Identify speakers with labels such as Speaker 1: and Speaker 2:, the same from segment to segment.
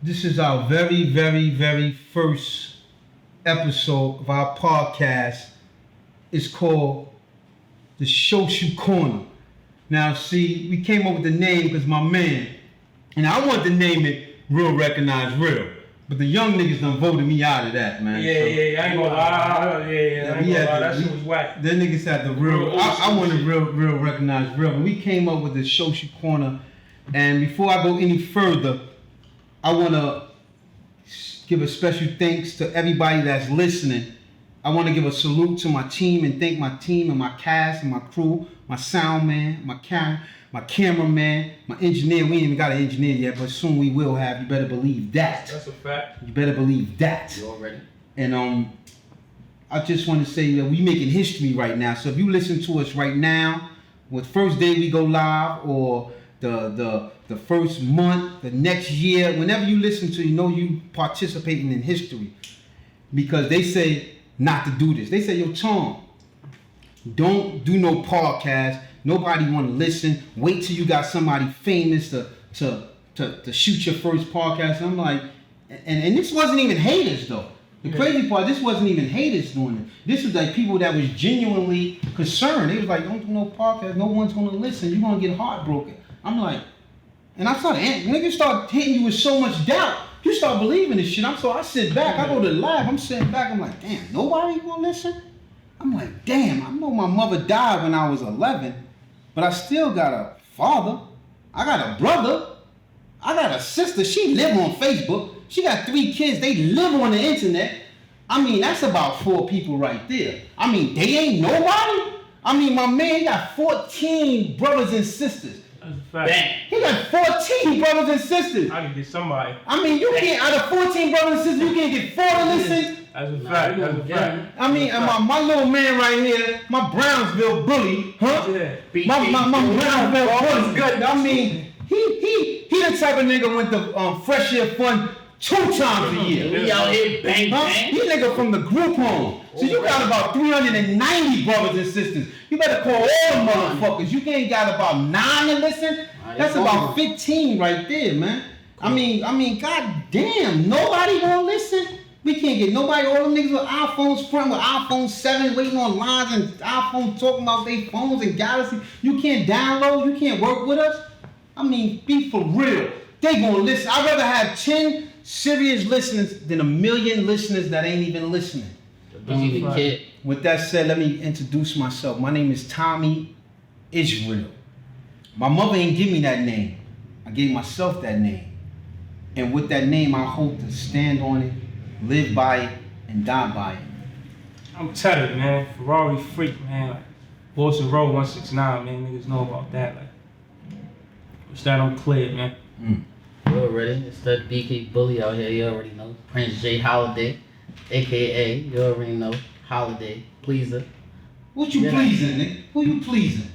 Speaker 1: This is our very, very, very first episode of our podcast. It's called The Social Corner. Now, see, we came up with the name because my man, and I wanted to name it Real Recognize Real, but the young niggas done voted me out of that, man.
Speaker 2: Yeah, I ain't gonna lie. I ain't gonna lie. That shit was whack.
Speaker 1: The niggas had the real. I wanted Real Recognize Real, but we came up with the Social Corner. And before I go any further, I want to give a special thanks to everybody that's listening. I want to give a salute to my team and thank my team and my cast and my crew, my sound man, my cameraman, my engineer. We ain't even got an engineer yet, but soon we will have. You better believe that.
Speaker 2: That's a fact.
Speaker 1: You better believe that.
Speaker 3: You already?
Speaker 1: And I just want to say that we making history right now. So if you listen to us right now, with first day we go live or the first month, the next year, whenever you listen to, you know you participating in history. Because they say not to do this. They say, yo, Tom, don't do no podcast. Nobody want to listen. Wait till you got somebody famous to shoot your first podcast. And I'm like, and this wasn't even haters though. The crazy part, this wasn't even haters doing it. This was like people that was genuinely concerned. They was like, don't do no podcast. No one's going to listen. You're going to get heartbroken. I'm like, and I started, niggas start hitting you with so much doubt. You start believing this shit. So I sit back. I go to the lab. I'm sitting back. I'm like, damn, nobody going to listen? I'm like, damn, I know my mother died when I was 11, but I still got a father. I got a brother. I got a sister. She live on Facebook. She got 3 kids. They live on the internet. I mean, that's about 4 people right there. I mean, they ain't nobody. I mean, my man got 14 brothers and sisters.
Speaker 2: That's a fact.
Speaker 3: Bang.
Speaker 1: He got 14 brothers and sisters.
Speaker 2: I can get somebody.
Speaker 1: I mean, you can't, out of 14 brothers and sisters, you can't get 4 to listen.
Speaker 2: That's a fact. That's a fact.
Speaker 1: I mean, and my little man right here, my Brownsville bully, huh?
Speaker 2: Yeah.
Speaker 1: My Brownsville bully. Good. I mean, he the type of nigga went to Fresh Air Fun 2 times a year.
Speaker 3: We out here bang
Speaker 1: Huh?
Speaker 3: bang.
Speaker 1: He nigga from the group home. So you got about 390 brothers and sisters. You better call all them motherfuckers. You ain't got about 9 to listen. That's about 15 right there, man. I mean, god damn, nobody gonna listen. We can't get nobody, all them niggas with iPhones front with iPhone 7 waiting on lines and iPhone talking about their phones and Galaxy. You can't download, you can't work with us. I mean, be for real. They gonna listen. I'd rather have 10 serious listeners than 1 million listeners that ain't even listening.
Speaker 3: Busy the kid.
Speaker 1: With that said, let me introduce myself. My name is Tommy Israel. My mother ain't give me that name. I gave myself that name. And with that name, I hope to stand on it, live by it, and die by it.
Speaker 2: I'm tethered, man. Ferrari freak, man. Like Wilson Road 169, man. Niggas know about that. Like, it's that I'm clear, man.
Speaker 3: You already. It's that BK bully out here. You already know. Prince J Holiday, aka you already know. Holiday pleaser.
Speaker 1: What you pleasing, nigga? Who you pleasing?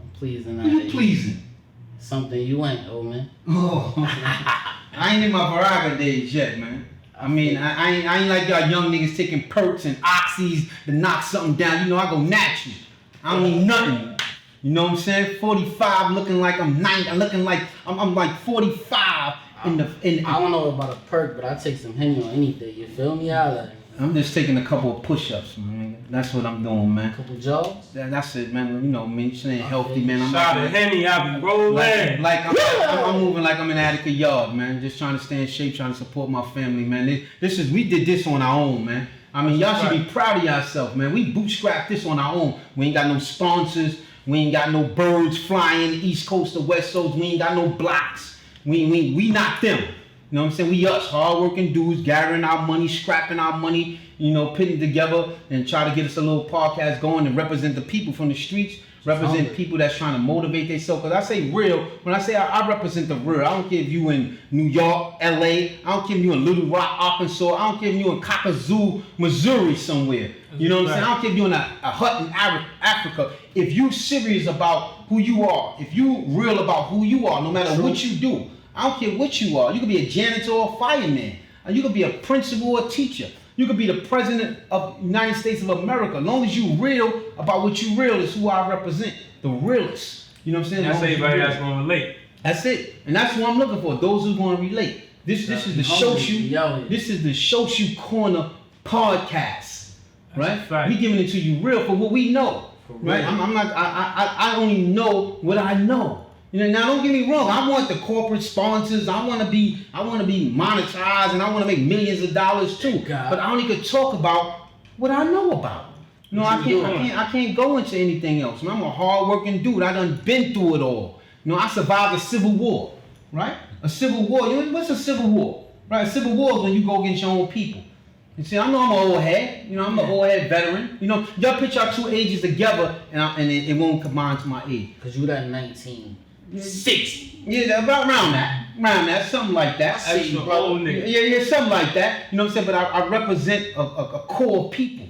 Speaker 3: I'm pleasing.
Speaker 1: Who you pleasing?
Speaker 3: Something you ain't, old man.
Speaker 1: Oh, I ain't in my Viraga days yet, man. I mean, I ain't like y'all young niggas taking perks and oxys to knock something down. You know, I go natural. I don't need nothing. You know what I'm saying? 45, looking like I'm 90. Looking like I'm like 45 in the.
Speaker 3: I don't know about a perk, but I take some Henny on any day. You feel me?
Speaker 1: I'm just taking a couple of push-ups, man. That's what I'm doing, man.
Speaker 3: Couple jogs.
Speaker 1: That's it, man. You know me, staying healthy, man.
Speaker 2: Shout out to Henny, I be rolling.
Speaker 1: Like I'm moving like I'm in Attica Yard, man. Just trying to stay in shape, trying to support my family, man. We did this on our own, man. I mean, y'all should be proud of yourself, man. We bootstrapped this on our own. We ain't got no sponsors. We ain't got no birds flying East Coast or West Coast. We ain't got no blocks. We not them. You know what I'm saying? We us, hard-working dudes, gathering our money, scrapping our money, you know, putting together and try to get us a little podcast going and represent the people from the streets, represent people that's trying to motivate themselves. Because I say real, when I say I represent the real, I don't care if you in New York, LA, I don't care if you in Little Rock, Arkansas, I don't care if you in Kalamazoo, Missouri somewhere. You know what I'm saying? I don't care if you in a hut in Africa. If you serious about who you are, if you real about who you are, no matter what you do, I don't care what you are. You could be a janitor or a fireman. You could be a principal or a teacher. You could be the president of the United States of America. As long as you real about what you real is who I represent. The realest. You know what I'm saying?
Speaker 2: That's everybody that's going to relate.
Speaker 1: That's it. And that's what I'm looking for. Those who going to relate. This is the
Speaker 3: Yo.
Speaker 1: This is the Shoshu Corner podcast, right?
Speaker 2: a fact.
Speaker 1: We giving it to you real for what we know,
Speaker 3: For
Speaker 1: right?
Speaker 3: real.
Speaker 1: I'm not. I only know what I know. You know. Now, don't get me wrong. I want the corporate sponsors. I want to be monetized, and I want to make millions of dollars too.
Speaker 3: God.
Speaker 1: But I only could talk about what I know about. No,
Speaker 2: What you doing?
Speaker 1: I can't go into anything else. Man, I'm a hard-working dude. I done been through it all. You know, I survived a civil war, right? A civil war. You know, what's a civil war? Right? A civil war is when you go against your own people. You see, I know I'm an old head. You know, I'm an old head veteran. You know, y'all put y'all two ages together, and it won't combine to my age.
Speaker 3: Cause you that 1960.
Speaker 1: Yeah, about around that, something like that.
Speaker 3: I see you,
Speaker 2: Extra
Speaker 3: bro.
Speaker 2: old nigga.
Speaker 1: Yeah, something like that. You know what I'm saying? But I represent a core of people,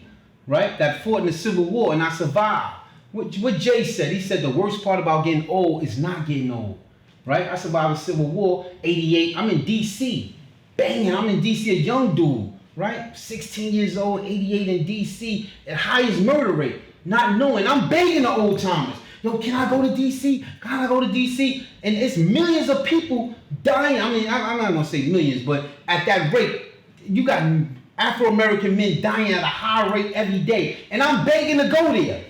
Speaker 1: right? That fought in the Civil War, and I survived. What Jay said, he said the worst part about getting old is not getting old, right? I survived the Civil War, 88. I'm in D.C. Banging, I'm in D.C., a young dude, right? 16 years old, 88 in D.C., at highest murder rate, not knowing. I'm begging the old timers. Yo, can I go to D.C.? Can I go to D.C.? And it's millions of people dying. I mean, I'm not gonna say millions, but at that rate, you got Afro-American men dying at a high rate every day. And I'm begging to go there.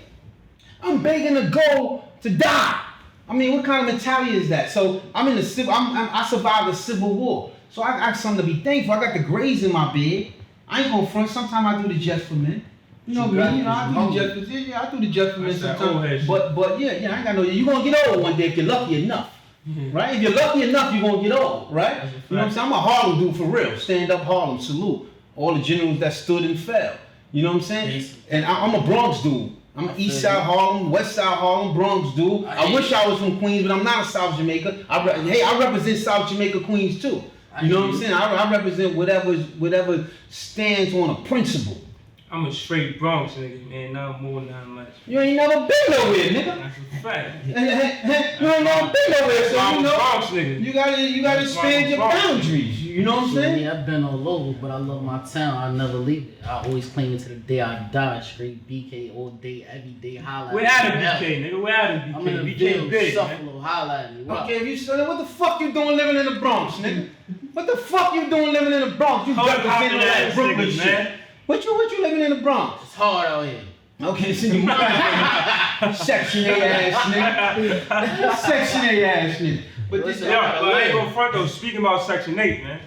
Speaker 1: I'm begging to go to die. I mean, what kind of mentality is that? So I'm in the civil. I survived the Civil War, so I got something to be thankful. I got the grays in my bed. I ain't gonna front. Sometimes I do the Just for Men. You know me. You know I do the Just for Men. Yeah, I do the Just for Men
Speaker 2: That's that old head
Speaker 1: sometimes.
Speaker 2: shit.
Speaker 1: But yeah, I ain't got no. You gonna get old one day if you're lucky enough, right? If you're lucky enough, you're gonna get old, right?
Speaker 2: That's a
Speaker 1: You know what I'm saying? I'm a Harlem dude for real. Stand up Harlem, salute all the generals that stood and fell. You know what I'm saying?
Speaker 3: Yes.
Speaker 1: And I'm a Bronx dude. I'm an East Side Harlem, West Side Harlem, Bronx dude. I
Speaker 3: hate
Speaker 1: wish I was from Queens, but I'm not a South Jamaica. I represent South Jamaica Queens too. You know what I'm saying? I represent whatever stands on a principle.
Speaker 2: I'm a straight Bronx nigga, man. Not more, not less.
Speaker 1: You ain't never been nowhere, nigga.
Speaker 2: That's a fact.
Speaker 1: You ain't never been nowhere, so
Speaker 2: I'm
Speaker 1: you
Speaker 2: a
Speaker 1: know
Speaker 2: Bronx nigga.
Speaker 1: you gotta
Speaker 2: That's
Speaker 1: expand
Speaker 2: why
Speaker 1: your
Speaker 2: I'm Bronx.
Speaker 1: boundaries. You know what I'm saying?
Speaker 3: Yeah, I've been all over, but I love my town. I never leave it. I always claim it to the day I die. Straight BK all day, every day. Holla.
Speaker 2: We're out of BK, nigga. We're out of BK.
Speaker 3: I'm in the
Speaker 2: BK
Speaker 3: Ville,
Speaker 2: big, man.
Speaker 3: Suffalo. Holla at me. What?
Speaker 1: Okay, if you so what the fuck you doing living in the Bronx, nigga? What the fuck you doing living in the Bronx? You
Speaker 2: Hold
Speaker 1: representing all that
Speaker 2: ass
Speaker 1: Brooklyn
Speaker 2: niggas,
Speaker 1: shit.
Speaker 2: man.
Speaker 1: What you living in the Bronx?
Speaker 3: It's hard out here.
Speaker 1: Okay, so you Section 8 ass nigga. Section 8 ass nigga. But this
Speaker 3: Listen,
Speaker 2: Yo, but I ain't gonna front though. Speaking about Section 8, man.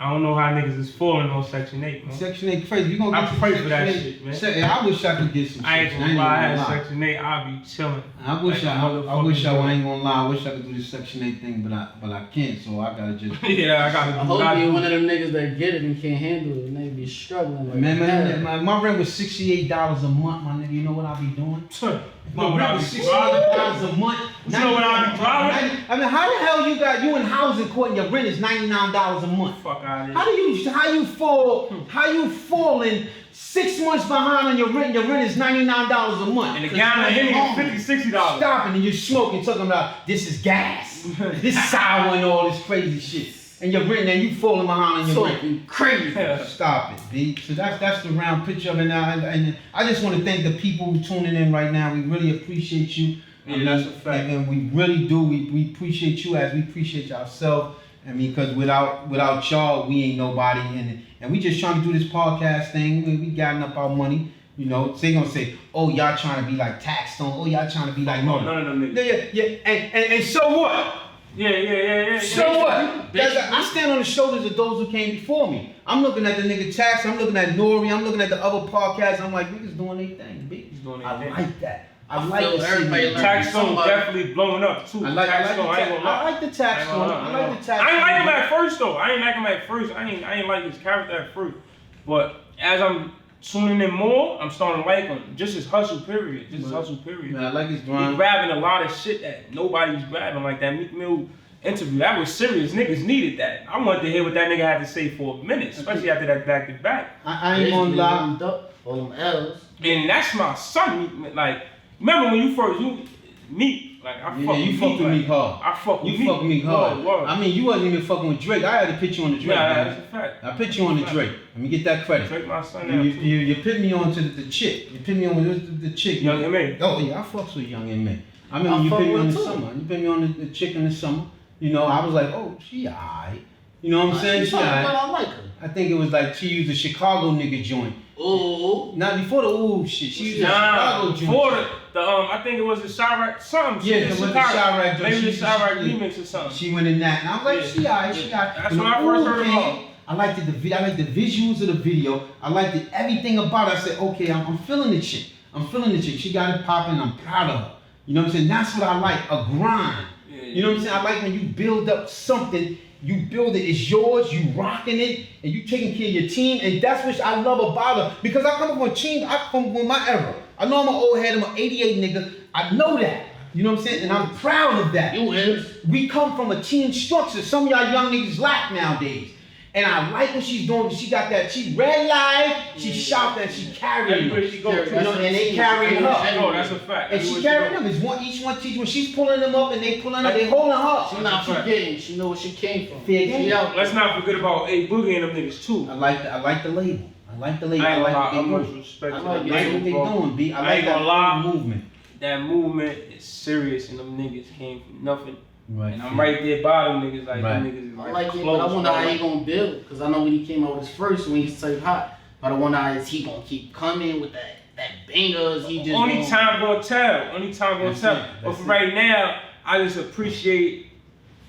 Speaker 2: I don't know how niggas is falling on Section 8, man.
Speaker 1: Section 8 crazy. You gonna
Speaker 2: I
Speaker 1: get to
Speaker 2: pray
Speaker 1: Section
Speaker 2: for that
Speaker 1: 8.
Speaker 2: shit, man.
Speaker 1: I wish I could get some.
Speaker 2: I ain't
Speaker 1: Section.
Speaker 2: gonna lie, I
Speaker 1: even
Speaker 2: had
Speaker 1: gonna lie.
Speaker 2: Section 8, I'll be chilling.
Speaker 1: I wish
Speaker 2: Like a
Speaker 1: I
Speaker 2: motherfucking
Speaker 1: ain't gonna lie. I wish I could do this Section 8 thing, but I can't. So I gotta just.
Speaker 2: Yeah, I gotta
Speaker 3: I
Speaker 2: do what I
Speaker 3: hope you're
Speaker 2: do.
Speaker 3: one of them niggas that get it and can't handle it and they be struggling. Like
Speaker 1: Man, my rent was $68 a month, my nigga. You know what I be doing?
Speaker 2: You know what I
Speaker 1: rent
Speaker 2: be
Speaker 1: was
Speaker 2: driving?
Speaker 1: $68 a month.
Speaker 2: You know what I be driving?
Speaker 1: I mean, how the hell you in housing court and your rent is $99 a month?
Speaker 2: Fuck out of
Speaker 1: How
Speaker 2: here.
Speaker 1: you falling 6 months behind on your rent? Your rent is $99 a month.
Speaker 2: And the gallon of Henny is $50, $60.
Speaker 1: Stopping and you're smoking, talking about this is gas, this is sour and all this crazy shit. And you're renting and you falling behind on your rent.
Speaker 3: talking crazy.
Speaker 1: Stop it, B. So that's the round picture of it now. And I just want to thank the people who tuning in right now. We really appreciate you.
Speaker 2: Yeah, that's a fact.
Speaker 1: And we really do. We appreciate you as we appreciate ourselves. I mean, because without y'all, we ain't nobody. And we just trying to do this podcast thing. We gathering up our money. You know, they gonna say, oh, y'all trying to be like Taxstone. Oh, y'all trying to be like
Speaker 2: None of them niggas.
Speaker 1: Yeah. And so what?
Speaker 2: Yeah.
Speaker 1: So what? I stand on the shoulders of those who came before me. I'm looking at the nigga Tax. I'm looking at Nori. I'm looking at the other podcasts. I'm like, niggas doing their thing, B.
Speaker 2: He's doing their
Speaker 1: I
Speaker 2: thing.
Speaker 1: like that. I
Speaker 3: I
Speaker 1: like
Speaker 3: feel
Speaker 1: the
Speaker 3: everybody
Speaker 1: city.
Speaker 3: learn.
Speaker 2: Tax Stone
Speaker 3: Somebody-
Speaker 2: definitely blowing up too.
Speaker 1: I like
Speaker 2: Tax Stone, I ain't gonna lie.
Speaker 1: I like the Tax
Speaker 2: I ain't gonna
Speaker 1: Stone.
Speaker 2: lie,
Speaker 1: I like the Tax
Speaker 2: I ain't like him
Speaker 1: Stone.
Speaker 2: at first though. I ain't like him at first. I ain't like his character at first. But as I'm tuning in more, I'm starting to like him. Just his hustle period. Just his hustle period.
Speaker 1: Man, I like his
Speaker 2: He
Speaker 1: grind.
Speaker 2: grabbing a lot of shit that nobody's grabbing, like that Meek Mill interview. That was serious. Niggas needed that. I wanted to hear what that nigga had to say for a minute, especially after that back to back.
Speaker 1: I ain't gonna lie.
Speaker 3: All them L's.
Speaker 2: And that's my son. Like, remember when you Meek? Like I
Speaker 1: Yeah,
Speaker 2: fuck
Speaker 1: you
Speaker 2: with
Speaker 1: fucked with
Speaker 2: like,
Speaker 1: Meek hard.
Speaker 2: I fuck with
Speaker 1: You
Speaker 2: Meek.
Speaker 1: fucked Meek hard.
Speaker 2: Word.
Speaker 1: I mean, you wasn't even fucking with Drake. I had to put you on the Drake.
Speaker 2: Yeah,
Speaker 1: man.
Speaker 2: that's a fact.
Speaker 1: I put you on the Drake. Let me get that credit.
Speaker 2: Drake my son
Speaker 1: You,
Speaker 2: now.
Speaker 1: you put me on to the chick. You put me on with the chick.
Speaker 2: Young M.A.
Speaker 1: Oh yeah, I fucks with Young M.A. I mean,
Speaker 3: I
Speaker 1: you
Speaker 3: fuck
Speaker 1: put me
Speaker 3: with
Speaker 1: on
Speaker 3: her
Speaker 1: the
Speaker 3: too.
Speaker 1: summer. You put me on the chick in the summer. You know, I was like, oh, she alright. You know what I'm saying?
Speaker 3: She
Speaker 1: She
Speaker 3: fine, but
Speaker 1: alright.
Speaker 3: I like her.
Speaker 1: I think it was like she used a Chicago nigga joint.
Speaker 3: Ooh.
Speaker 1: Not before the ooh shit. She used a
Speaker 2: Nah,
Speaker 1: Chicago
Speaker 2: before
Speaker 1: joint.
Speaker 2: I think it was the Chirac something.
Speaker 1: Yeah, it was the Chirac joint.
Speaker 2: Maybe the
Speaker 1: She-
Speaker 2: Chirac
Speaker 1: she-
Speaker 2: remix or something.
Speaker 1: She went in that, and I was like,
Speaker 2: Yeah.
Speaker 1: she alright, she alright.
Speaker 2: That's
Speaker 1: When
Speaker 2: when I
Speaker 1: the
Speaker 2: first
Speaker 1: ooh
Speaker 2: heard
Speaker 1: came,
Speaker 2: about her.
Speaker 1: I liked I liked the visuals of the video. I liked everything about it. I said, okay, I'm feeling the chick. I'm feeling the chick. She got it popping. I'm proud of her. You know what I'm saying? That's what I like, a grind.
Speaker 2: Yeah.
Speaker 1: You know what I'm saying? I like when you build up something, you build it, it's yours, you rocking it, and you taking care of your team, and that's what I love about her. Because I come from a team, I come from my era. I know I'm an old head, I'm an 88 nigga. I know that. You know what I'm saying? And I'm proud of that.
Speaker 3: You is.
Speaker 1: We come from a team structure. Some of y'all young niggas lack nowadays. And I like what she's doing. She got that. She red live. She sharp and she carrying them.
Speaker 2: Everywhere she go,
Speaker 1: You know, and they carrying her.
Speaker 2: Oh, that's a fact.
Speaker 1: And she
Speaker 2: Everywhere
Speaker 1: carrying
Speaker 2: go.
Speaker 1: them. It's one each one teach when she's pulling them up and they pulling up. They holding her.
Speaker 3: She not forgetting. She know where she came from.
Speaker 1: Fair game.
Speaker 3: She out.
Speaker 2: Let's not forget about A Boogie and them niggas too.
Speaker 1: I like the label. I like the label.
Speaker 2: I ain't
Speaker 1: I
Speaker 2: gonna lie,
Speaker 1: like
Speaker 2: how
Speaker 1: what
Speaker 2: much
Speaker 1: they doing.
Speaker 2: respect
Speaker 3: I
Speaker 2: to
Speaker 3: like
Speaker 2: that
Speaker 1: I like what
Speaker 2: label,
Speaker 1: they
Speaker 2: bro.
Speaker 1: doing, B. I
Speaker 2: I
Speaker 1: like
Speaker 2: ain't gonna
Speaker 1: that
Speaker 2: lie.
Speaker 1: movement.
Speaker 2: That movement is serious and them niggas came from nothing.
Speaker 1: Right.
Speaker 2: And I'm right there by them niggas, like
Speaker 1: Right.
Speaker 2: them niggas is
Speaker 3: I
Speaker 2: like
Speaker 3: like it,
Speaker 2: close,
Speaker 3: but I wonder
Speaker 2: bro.
Speaker 3: how he gonna build. Cause I know when he came out with his first, when he's so hot. But I wonder how is he gonna keep coming with that bangers. He just
Speaker 2: Only
Speaker 3: gonna-
Speaker 2: time gonna tell. Only time gonna
Speaker 1: That's
Speaker 2: tell.
Speaker 1: it.
Speaker 2: But
Speaker 1: That's
Speaker 2: for
Speaker 1: it.
Speaker 2: right now, I just appreciate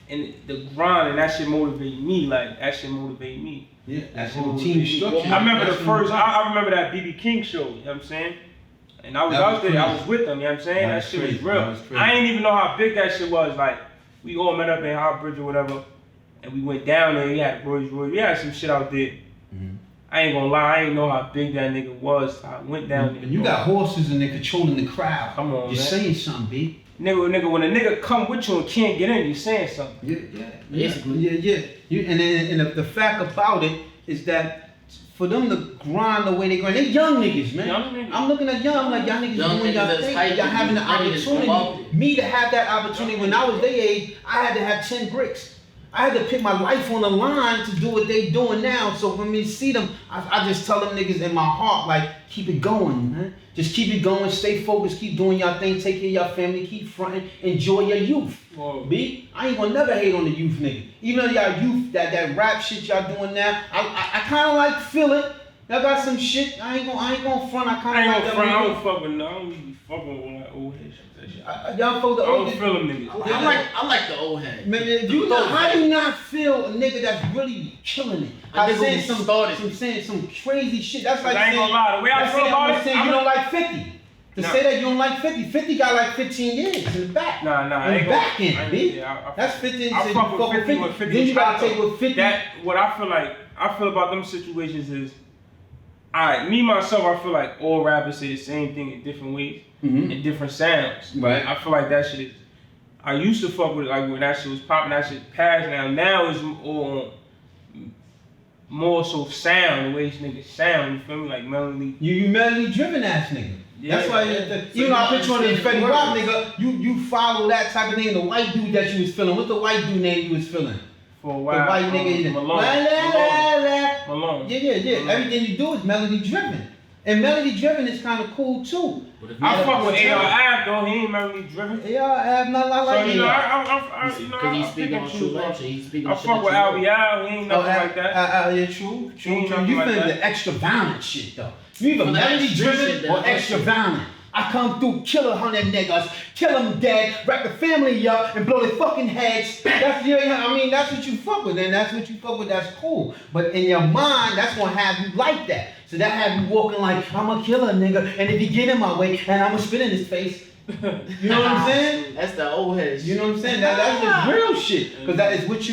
Speaker 2: and the grind, and that shit motivate me. Like that shit motivate me.
Speaker 1: Yeah, that's
Speaker 2: Cool.
Speaker 1: what team structure.
Speaker 2: I remember the
Speaker 1: That's what
Speaker 2: first.
Speaker 1: it's about.
Speaker 2: I remember that BB King show. You know what I'm saying? And I was
Speaker 1: That was
Speaker 2: out there. I
Speaker 1: crazy.
Speaker 2: was with them. You know what I'm saying?
Speaker 1: That
Speaker 2: That,
Speaker 1: was
Speaker 2: shit
Speaker 1: crazy.
Speaker 2: was real.
Speaker 1: That was crazy.
Speaker 2: I ain't even know how big that shit was. Like we all met up in Hot Bridge or whatever, and we went down there. We had Royce. We had some shit out there.
Speaker 1: Mhm.
Speaker 2: I ain't gonna lie. I ain't know how big that nigga was. I went down there.
Speaker 1: And you got horses and they're controlling the crowd.
Speaker 2: Come on,
Speaker 1: You're
Speaker 2: man.
Speaker 1: saying something, B.
Speaker 2: Nigga, when a nigga come with you and can't get in, you saying something.
Speaker 1: Yeah,
Speaker 3: Basically.
Speaker 1: Yeah. And the fact about it is that for them to grind the way they grind, they young niggas, man.
Speaker 2: Young niggas.
Speaker 1: I'm looking at y'all, I'm like, y'all niggas
Speaker 3: Young
Speaker 1: doing
Speaker 3: niggas
Speaker 1: y'all
Speaker 3: that's
Speaker 1: thing.
Speaker 3: hyped,
Speaker 1: Y'all having the
Speaker 3: ready to come out
Speaker 1: opportunity.
Speaker 3: there.
Speaker 1: Me to have that opportunity when I was their age, I had to have 10 bricks. I had to put my life on the line to do what they doing now. So when we see them, I just tell them niggas in my heart, like, keep it going, man. Just keep it going, stay focused, keep doing your thing, take care of your family, keep fronting, enjoy your youth.
Speaker 2: Whoa.
Speaker 1: B, I ain't gonna never hate on the youth nigga. Even though y'all youth, that rap shit y'all doing now, I kinda like feel it. Y'all got some shit, I ain't gonna front, I
Speaker 2: I
Speaker 1: kinda
Speaker 2: ain't
Speaker 1: like
Speaker 2: gonna
Speaker 1: that.
Speaker 2: front. I don't fuck with. I don't be fucking with like old head shit. That shit.
Speaker 1: Y'all feel the
Speaker 2: I don't
Speaker 1: old
Speaker 2: feel them niggas.
Speaker 3: I like the old head.
Speaker 1: Man, if you know, how do you not feel a nigga that's really killing it?
Speaker 3: A nigga
Speaker 1: saying
Speaker 3: who
Speaker 1: some
Speaker 3: started.
Speaker 1: saying some crazy shit. That's like
Speaker 2: I ain't
Speaker 1: saying,
Speaker 2: gonna lie. The way I
Speaker 1: that's
Speaker 2: feel
Speaker 1: saying,
Speaker 2: about
Speaker 1: I'm
Speaker 2: it,
Speaker 1: saying you don't like 50. To
Speaker 2: Nah.
Speaker 1: say that you don't like 50, 50 got like 15 years in the back.
Speaker 2: Nah, I
Speaker 1: In
Speaker 2: ain't
Speaker 1: the
Speaker 2: gonna.
Speaker 1: back end,
Speaker 2: I ain't-
Speaker 1: B.
Speaker 2: yeah, I
Speaker 1: That's 50.
Speaker 2: I
Speaker 1: so you
Speaker 2: fuck with 50 when 50
Speaker 1: Then you gotta
Speaker 2: shot,
Speaker 1: take
Speaker 2: though.
Speaker 1: with 50.
Speaker 2: That what I feel about them situations is, alright, me myself, I feel like all rappers say the same thing in different ways,
Speaker 1: Mhm.
Speaker 2: in different sounds.
Speaker 1: Right.
Speaker 2: I feel like that shit is. I used to fuck with it like when that shit was popping, that shit passed now. Now it's all more so sound, the way these niggas sound, you feel me? Like melody.
Speaker 1: You melody driven ass nigga.
Speaker 2: Yeah,
Speaker 1: That's why,
Speaker 3: yeah.
Speaker 1: even though I put you on the
Speaker 3: understand
Speaker 1: Fetty
Speaker 3: the
Speaker 1: Wap
Speaker 3: words.
Speaker 1: nigga, you follow that type of thing. The white dude that you was feeling. What's the white dude name you was feeling?
Speaker 2: For a
Speaker 1: The
Speaker 2: while.
Speaker 1: white nigga in
Speaker 2: Malone.
Speaker 1: La, la, la, la.
Speaker 2: Malone.
Speaker 1: Yeah.
Speaker 2: Malone.
Speaker 1: Everything you do is melody driven. And melody driven is kind of cool too.
Speaker 3: But if you
Speaker 2: I
Speaker 3: had
Speaker 2: fuck
Speaker 3: a
Speaker 2: with
Speaker 3: hotel-
Speaker 2: AR though, he ain't melody driven.
Speaker 1: Yeah, I have not
Speaker 2: So,
Speaker 1: like
Speaker 2: you know,
Speaker 1: it.
Speaker 3: Because he's speaking on true life shit. He's speaking
Speaker 2: I
Speaker 3: on shit
Speaker 2: fuck with
Speaker 3: that you know.
Speaker 2: Albie he ain't nothing like that.
Speaker 1: Yeah, true.
Speaker 2: Ain't
Speaker 1: You
Speaker 2: nothing like
Speaker 1: feel
Speaker 2: that.
Speaker 1: the extra violent shit though. You either
Speaker 3: Well, that
Speaker 1: melody
Speaker 3: street shit,
Speaker 1: driven
Speaker 3: that
Speaker 1: or
Speaker 3: like
Speaker 1: extra
Speaker 3: shit.
Speaker 1: violent. I come through, kill 100 niggas, kill them dead, wrap the family up, and blow their fucking heads. That's that's what you fuck with, and that's what you fuck with. That's cool. But in your mind, that's gonna have you like that. So that have you walking like I'm a killer nigga, and if he get in my way, and I'ma spit in his face. You know what I'm saying?
Speaker 3: That's the old head shit.
Speaker 1: You know what I'm saying? That's just real shit. Because that is what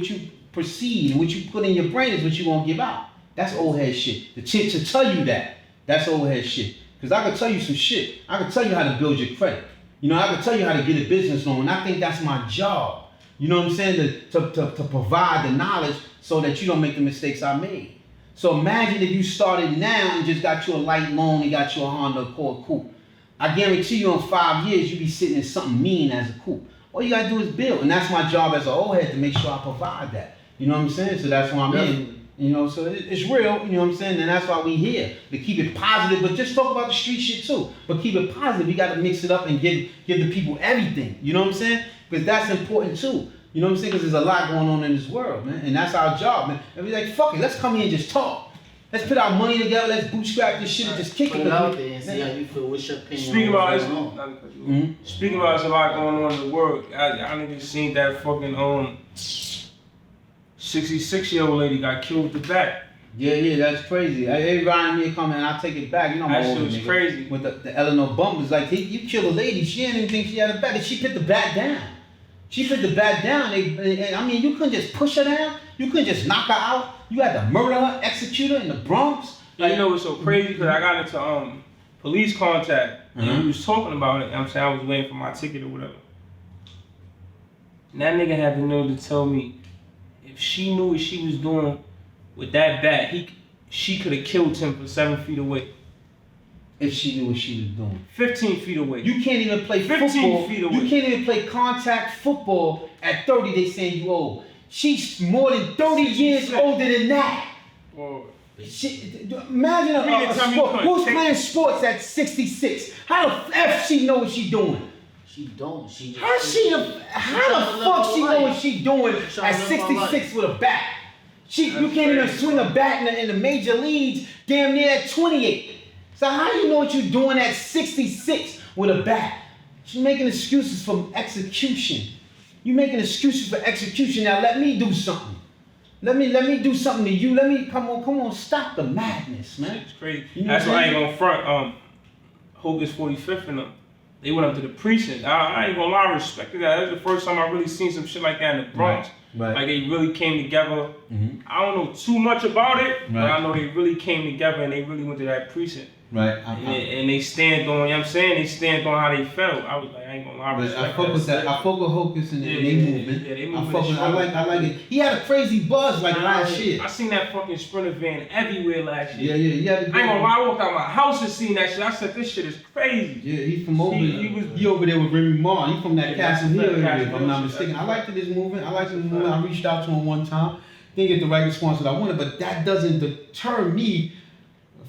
Speaker 1: you perceive, what you put in your brain is what you gonna give out. That's old head shit. The chick to tell you that, that's old head shit. Because I can tell you some shit. I can tell you how to build your credit. You know, I can tell you how to get a business loan. And I think that's my job. You know what I'm saying? To provide the knowledge so that you don't make the mistakes I made. So imagine if you started now and just got you a light loan and got you a Honda Accord coupe. I guarantee you in 5 years, you be sitting in something mean as a coupe. All you gotta do is build. And that's my job as an old head to make sure I provide that. You know what I'm saying? So that's why I'm in. You know, so it's real, you know what I'm saying? And that's why we here, to keep it positive, but just talk about the street shit too. But keep it positive, we gotta mix it up and give the people everything, you know what I'm saying? Because that's important too. You know what I'm saying? Because there's a lot going on in this world, man. And that's our job, man. And we like, fuck it, let's come here and just talk. Let's put our money together, let's bootstrap this shit and just kick
Speaker 3: Put
Speaker 1: it.
Speaker 3: it out there and see how you feel. What's your opinion?
Speaker 2: Speaking about
Speaker 3: what's
Speaker 2: it,
Speaker 3: going on?
Speaker 2: speaking about there's a lot going on in the world. I niggas seen that fucking 66-year-old lady got killed with the bat.
Speaker 1: Yeah, that's crazy. Everybody here coming, I'll take it back. You know, I'm
Speaker 2: That
Speaker 1: old
Speaker 2: shit was
Speaker 1: nigga.
Speaker 2: crazy.
Speaker 1: With the Eleanor Bumpers, like, you kill a lady, she didn't even think she had a bat. She put the bat down. She put the bat down. I mean, you couldn't just push her down. You couldn't just knock her out. You had to murder her, execute her in the Bronx.
Speaker 2: You know what's so crazy? Because I got into police contact and we was talking about it. I'm saying I was waiting for my ticket or whatever. And that nigga had the nerve to tell me if she knew what she was doing with that bat, she could have killed him from 7 feet away.
Speaker 1: If she knew what she was doing.
Speaker 2: 15 feet away.
Speaker 1: You can't even play
Speaker 2: 15
Speaker 1: football.
Speaker 2: feet away.
Speaker 1: You can't even play contact football at 30. They saying you old. She's more than 30 years older than that.
Speaker 2: Whoa.
Speaker 1: Imagine a
Speaker 2: tell me
Speaker 1: sport.
Speaker 2: you
Speaker 1: Who's
Speaker 2: couldn't
Speaker 1: playing sports at 66? How the f she know what she doing?
Speaker 3: She don't. She just.
Speaker 1: How the fuck she know what she doing at 66 with a bat? You can't even swing a bat in the major leagues damn near at 28. So how you know what you're doing at 66 with a bat? She's making excuses for execution. You making excuses for execution. Now let me do something. Let me do something to you. Come on, stop the madness, man.
Speaker 2: It's crazy.
Speaker 1: You know
Speaker 2: That's
Speaker 1: what
Speaker 2: why I
Speaker 1: I'm
Speaker 2: ain't gonna front. Hocus 45th and them. They went up to the precinct. I ain't gonna lie, I respected that. That was the first time I really seen some shit like that in the Bronx.
Speaker 1: Right.
Speaker 2: Like they really came together.
Speaker 1: Mm-hmm.
Speaker 2: I don't know too much about it, but
Speaker 1: Right.
Speaker 2: I know they really came together and they really went to that precinct.
Speaker 1: Right.
Speaker 2: And they stand on, you know what I'm saying? They stand on how they felt. I was like, I ain't gonna lie, I
Speaker 1: But
Speaker 2: respect
Speaker 1: I fuck with that. I fuck with Hocus and they moving.
Speaker 2: Yeah, they
Speaker 1: I
Speaker 2: moving.
Speaker 1: fuck with. I like it. He had a crazy buzz like last year.
Speaker 2: I seen that fucking Sprinter van everywhere last year.
Speaker 1: Yeah. He had a
Speaker 2: I ain't
Speaker 1: good
Speaker 2: gonna lie, I walked out my house and seen that shit. I said, this shit is crazy.
Speaker 1: Yeah, he from over.
Speaker 2: He
Speaker 1: He over there with Remy Ma. He from that
Speaker 2: Yeah,
Speaker 1: Castle
Speaker 2: that's
Speaker 1: Hill
Speaker 2: that
Speaker 1: area, if
Speaker 2: Castle
Speaker 1: I'm not
Speaker 2: Hill
Speaker 1: mistaken.
Speaker 2: shit.
Speaker 1: I liked his movement. I reached out to him one time. Didn't get the right response that I wanted, but that doesn't deter me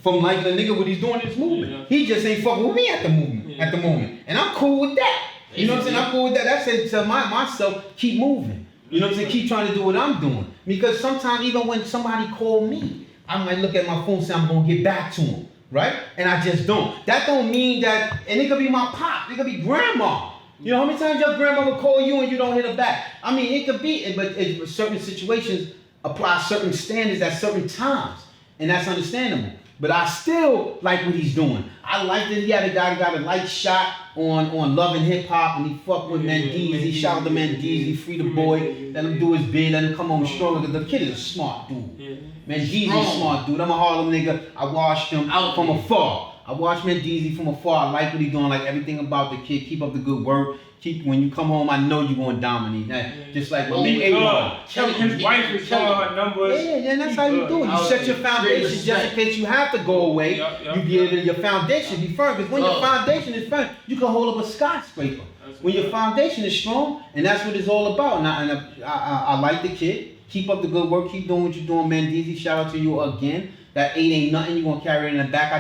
Speaker 1: from liking a nigga what he's doing in this movement.
Speaker 2: Yeah.
Speaker 1: He just ain't fucking with me at the movement. At the moment, and I'm cool with that. You know what I'm saying? I'm cool with that. That said to myself, keep moving. You know what I'm saying? Keep trying to do what I'm doing. Because sometimes even when somebody call me, I might look at my phone and say I'm gonna get back to him, right? And I just don't. That don't mean that, and it could be my pop, it could be grandma. You know how many times your grandma will call you and you don't hit her back? I mean, it could be, but certain situations apply certain standards at certain times, and that's understandable. But I still like what he's doing. I like that he had a guy who got a light shot on Love and Hip Hop, and he fucked with Mendees. He shot out the Mendees. He freed the boy. Let him do his bid. Let him come home strong. Because the kid is a smart dude.
Speaker 2: Yeah.
Speaker 1: Mendees is a smart dude. I'm a Harlem nigga. I watched him out from afar. I watched Mendees from afar. I like what he's doing. I like everything about the kid. Keep up the good work. When you come home, I know you're going to dominate. Just like with me, A-Ron.
Speaker 2: His wife is showing her numbers.
Speaker 1: Yeah, that's how you do it. You set your foundation just in case you have to go away. You be able to, your foundation be firm. Because when your foundation is firm, you can hold up a skyscraper. When your foundation is strong, and that's what it's all about. And I like the kid. Keep up the good work. Keep doing what you're doing, Mendees. Shout out to you again. That 8 ain't nothing. You're going to carry it in the back.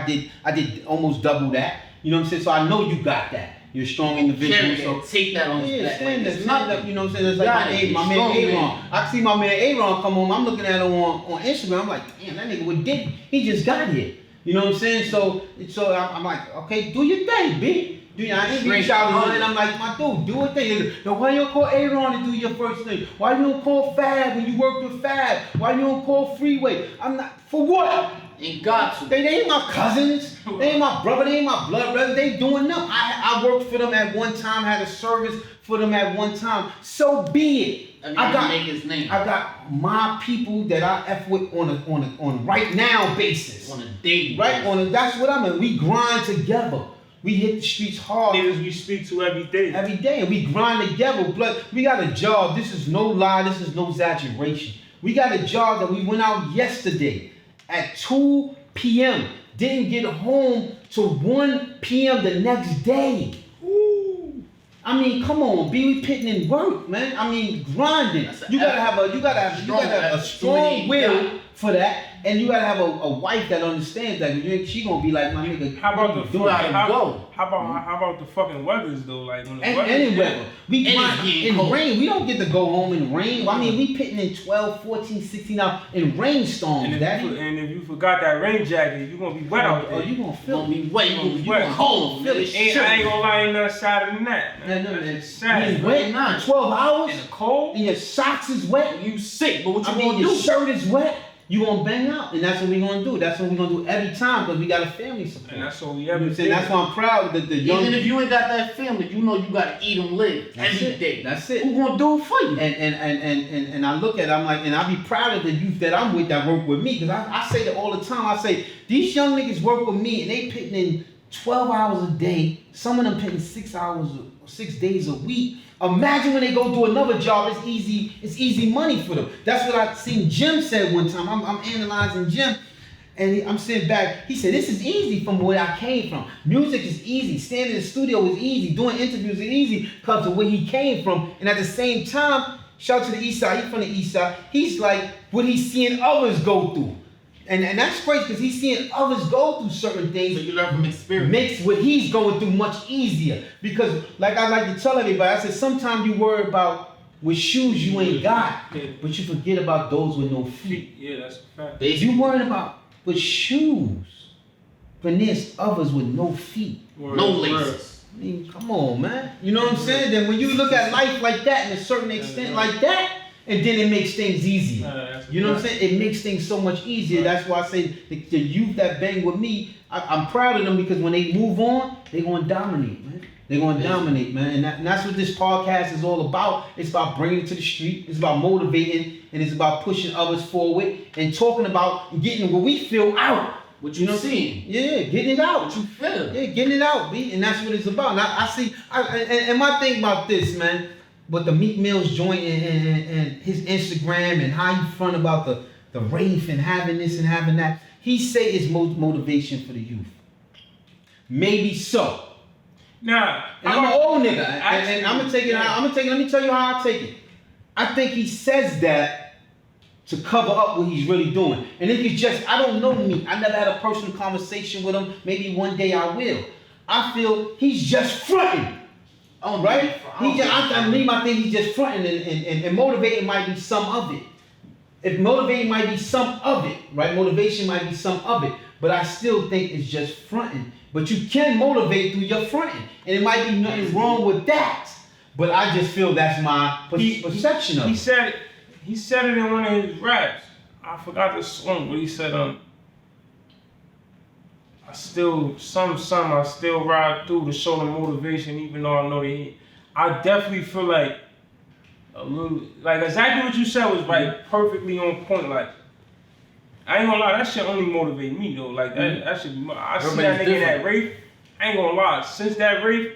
Speaker 1: I did almost double that. You know what I'm saying? So I know you got that. You're a strong individual. So
Speaker 3: take that on his back.
Speaker 1: Stand up, you know what I'm saying? It's like my man A-Ron. I see my man A-Ron come home. I'm looking at him on Instagram. I'm like, damn, that nigga what did he just got here. You know what I'm saying? So I'm like, okay, do your thing, B. I ain't reach out and I'm like, my dude, do a thing. Now, why you don't call A-Ron to do your first thing? Why you don't call Fab when you work with Fab? Why you don't call Freeway? I'm not, for what?
Speaker 3: Ain't got to.
Speaker 1: They ain't my cousins. They ain't my brother. They ain't my blood brother. They doing nothing. I worked for them at one time, had a service for them at one time. So be it. I got my people that I F with on a right now basis.
Speaker 3: On a daily
Speaker 1: basis. That's what I mean. We grind together. We hit the streets hard.
Speaker 2: Niggas we speak to every day.
Speaker 1: Every day. And we grind together. Blood. We got a job. This is no lie. This is no exaggeration. We got a job that we went out yesterday at 2 p.m. Didn't get home till 1 p.m. the next day. Ooh. I mean, come on, B, we putting in work, man. I mean, grinding. You gotta have a strong will for that. and you gotta have a wife that understands that. She gonna be like, my nigga.
Speaker 2: How about the
Speaker 1: doing?
Speaker 2: fucking,
Speaker 3: go.
Speaker 2: how about the fucking weathers though? Like when the
Speaker 1: And
Speaker 2: weather,
Speaker 1: any weather. We
Speaker 3: And
Speaker 1: grind
Speaker 3: it's getting
Speaker 1: in
Speaker 3: cold.
Speaker 1: rain. We don't get to go home in rain. I mean, we pitting in 12, 14, 16 hours in rainstorms,
Speaker 2: and
Speaker 1: daddy.
Speaker 2: if you forgot that rain jacket, you gonna be wet out there.
Speaker 1: Oh, you gonna feel
Speaker 3: Gonna be wet. You gonna be
Speaker 2: Wet.
Speaker 3: cold.
Speaker 1: Feel
Speaker 3: Man.
Speaker 1: it.
Speaker 2: Ain't, I ain't gonna lie, ain't nothing sadder than that.
Speaker 1: Yeah,
Speaker 2: Man.
Speaker 1: no,
Speaker 2: That's
Speaker 1: man.
Speaker 2: just sad.
Speaker 1: You wet, 12 hours,
Speaker 2: In the cold.
Speaker 1: and your socks is wet.
Speaker 3: You sick, but what you
Speaker 1: I mean,
Speaker 3: gonna
Speaker 1: your
Speaker 3: do?
Speaker 1: shirt is wet. You gonna bang out, and that's what we gonna do. That's what we gonna do every time because we got a family support.
Speaker 2: And that's all we
Speaker 1: You know
Speaker 2: ever
Speaker 1: what I'm saying?
Speaker 2: did.
Speaker 1: That's why I'm proud that the young.
Speaker 3: Even if you ain't got that family, you know you gotta eat and live
Speaker 1: That's
Speaker 3: every
Speaker 1: it.
Speaker 3: day.
Speaker 1: That's it.
Speaker 3: Who gonna do it for you?
Speaker 1: And I look at it, I'm like, and I be proud of the youth that I'm with that work with me. Because I say that all the time. I say, these young niggas work with me and they pitting in 12 hours a day. Some of them pitting 6 days a week. Imagine when they go do another job, it's easy money for them. That's what I seen Jim said one time. I'm analyzing Jim. And I'm sitting back, he said, this is easy from where I came from. Music is easy, standing in the studio is easy, doing interviews is easy because of where he came from. And at the same time, shout out to the East Side, he's from the East Side, he's like what he's seeing others go through. And that's great because he's seeing others go through certain things.
Speaker 3: So you learn from experience.
Speaker 1: Makes what he's going through much easier. Because like I like to tell everybody, I said sometimes you worry about with shoes you ain't got, but you forget about those with no feet.
Speaker 2: Yeah, that's a fact.
Speaker 1: You worried about with shoes, but there's others with no feet.
Speaker 3: No laces.
Speaker 1: I mean, come on, man. You know what I'm saying? Then when you look at life like that, in a certain extent like that, and then it makes things easier. You know what I'm saying? It makes things so much easier. That's why I say the youth that bang with me, I'm proud of them because when they move on, they're going to dominate, man. They're going to dominate, man. And that's what this podcast is all about. It's about bringing it to the street. It's about motivating, and it's about pushing others forward and talking about getting what we feel out.
Speaker 3: What you seeing?
Speaker 1: Yeah, getting it out.
Speaker 3: What you feel?
Speaker 1: Yeah, getting it out, B. And that's what it's about. And I see, and my thing about this, man, but the Meek Mill's joint and his Instagram and how he front about the rave and having this and having that, he say it's motivation for the youth. Maybe so.
Speaker 2: Nah,
Speaker 1: And I'm an old nigga,
Speaker 2: Actually,
Speaker 1: and I'm gonna take it. Let me tell you how I take it. I think he says that to cover up what he's really doing. And if it's just, I don't know Meek. I never had a personal conversation with him. Maybe one day I will. I feel he's just fronting. Right? I think he's just fronting and motivating might be some of it. If motivating might be some of it, right? Motivation might be some of it. But I still think it's just fronting. But you can motivate through your fronting. And it might be nothing wrong with that. But I just feel that's my perception of it.
Speaker 2: He said it in one of his raps. I forgot the song, but he said, I still ride through to show the motivation, even though I know that I definitely feel like a little, like exactly what you said was like perfectly on point. Like, I ain't gonna lie, that shit only motivate me though. Like that shit, I see that nigga in that rape. I ain't gonna lie, since that rape,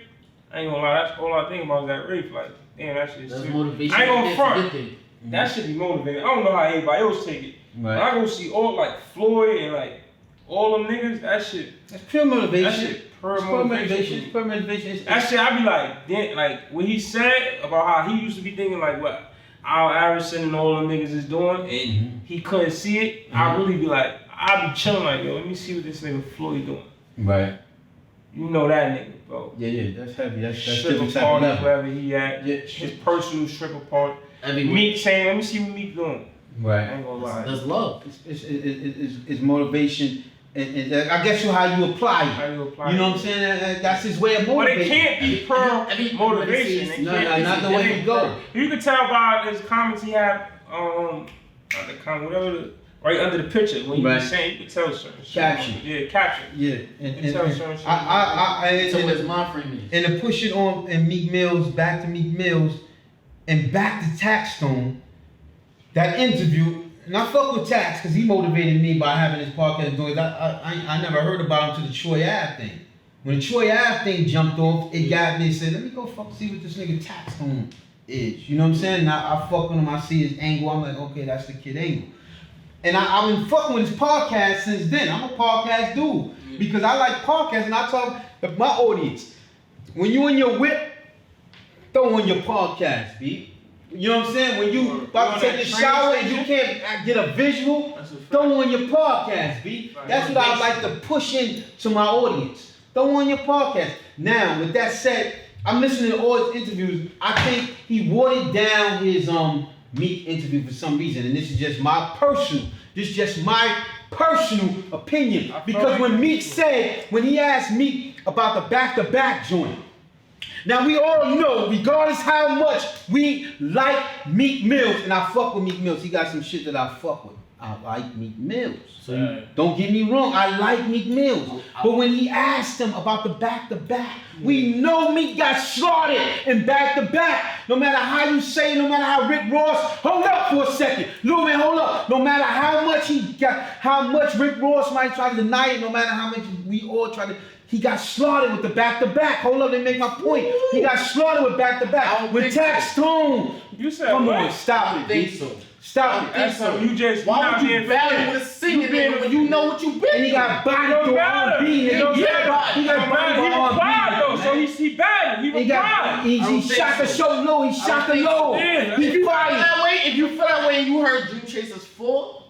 Speaker 2: I ain't gonna lie, that's all I think about is that rape. Like, damn, that shit is
Speaker 3: That's
Speaker 2: serious.
Speaker 3: motivation.
Speaker 2: I ain't gonna front.
Speaker 3: Thing.
Speaker 2: That should be motivating. I don't know how anybody else take it.
Speaker 1: Right.
Speaker 2: When I go see all like Floyd and like all them niggas, that shit.
Speaker 1: It's pure motivation.
Speaker 2: That shit pure
Speaker 1: It's pure
Speaker 2: motivation.
Speaker 1: motivation. It's pure motivation.
Speaker 2: That shit, I be like, damn, like what he said about how he used to be thinking like what Al Iverson and all them niggas is doing, and he couldn't see it. I really be like, I be chilling like, yo, let me see what this nigga Floyd doing.
Speaker 1: Right.
Speaker 2: You know that nigga, bro.
Speaker 1: Yeah, that's heavy. That's
Speaker 2: Stripper
Speaker 1: different type of
Speaker 2: party,
Speaker 1: level.
Speaker 2: wherever he at.
Speaker 1: Yeah,
Speaker 2: His personal stripper party.
Speaker 3: Every week.
Speaker 2: Meek saying, let me see what Meek doing. I
Speaker 1: Right.
Speaker 2: ain't gonna lie.
Speaker 3: That's love.
Speaker 1: It's motivation, and I guess how you apply
Speaker 2: How
Speaker 1: it.
Speaker 2: you apply
Speaker 1: You know
Speaker 2: it.
Speaker 1: what I'm saying? That's his way of
Speaker 2: But
Speaker 1: motivating.
Speaker 2: it can't be per
Speaker 3: every-
Speaker 2: motivation. It
Speaker 1: No,
Speaker 2: can't be-
Speaker 1: not the way you go.
Speaker 2: You can tell by his comments he had, not the comment, whatever, right under the picture when he
Speaker 1: Right.
Speaker 2: was saying, you can tell certain shit.
Speaker 1: Caption.
Speaker 2: Yeah, caption.
Speaker 1: Yeah,
Speaker 2: You tell certain shit.
Speaker 3: So
Speaker 1: and
Speaker 3: what's my frame is?
Speaker 1: to push it on and Meek Mills, back to Meek Mills, and back to Taxstone, that interview, and I fuck with Tax because he motivated me by having his podcast doing that. I never heard about him to the Troy Ave thing. When the Troy Ave thing jumped off, it got me and said, let me go fuck see what this nigga Taxstone is. You know what I'm saying? Now I fuck with him, I see his angle, I'm like, okay, that's the kid angle. And I've been fucking with his podcast since then. I'm a podcast dude because I like podcasts and I talk to my audience. When you in your whip, throw on your podcast, B. You know what I'm saying? When you about to take a shower and you can't get a visual,
Speaker 2: That's a fact.
Speaker 1: throw on your podcast, B.
Speaker 2: Right.
Speaker 1: That's what I like to push in to my audience. Throw on your podcast. Now, with that said, I'm listening to all his interviews. I think he watered down his Meek interview for some reason, and this is just my personal opinion. Because when Meek said, when he asked Meek about the back-to-back joint, now we all know, regardless how much we like Meek Mills, and I fuck with Meek Mills, he got some shit that I fuck with. I like Meek Mills. So don't get me wrong, I like Meek Mills. But when he asked him about the back-to-back, we know Meek got slaughtered in back-to-back. No matter how you say it, no matter how Rick Ross, hold up for a second. Lil man, hold up. No matter how much Rick Ross might try to deny it, no matter how much we all try to, he got slaughtered with the back-to-back. Hold up, let me make my point. He got slaughtered with back-to-back. With Tax Stone.
Speaker 2: You said
Speaker 1: Come
Speaker 2: what?
Speaker 1: on, stop it,
Speaker 3: think
Speaker 1: B.
Speaker 3: so.
Speaker 1: Stop it.
Speaker 2: That's so you just.
Speaker 3: Why would you
Speaker 2: being
Speaker 3: battle
Speaker 2: fair.
Speaker 3: with a singer nigga when you know what you been?
Speaker 1: And he got bodied
Speaker 2: Don't
Speaker 1: through
Speaker 2: matter.
Speaker 1: R&B. He got
Speaker 2: He
Speaker 1: bodied
Speaker 2: replied though,
Speaker 1: by
Speaker 2: so
Speaker 1: R&B.
Speaker 2: he battled. He
Speaker 1: He got,
Speaker 2: replied.
Speaker 1: he
Speaker 3: I don't
Speaker 1: shot
Speaker 3: think
Speaker 1: the
Speaker 3: so.
Speaker 1: show low. He shot the low.
Speaker 2: Yeah,
Speaker 1: He
Speaker 3: If you feel
Speaker 1: fired.
Speaker 3: that way, and you heard Dream Chasers 4,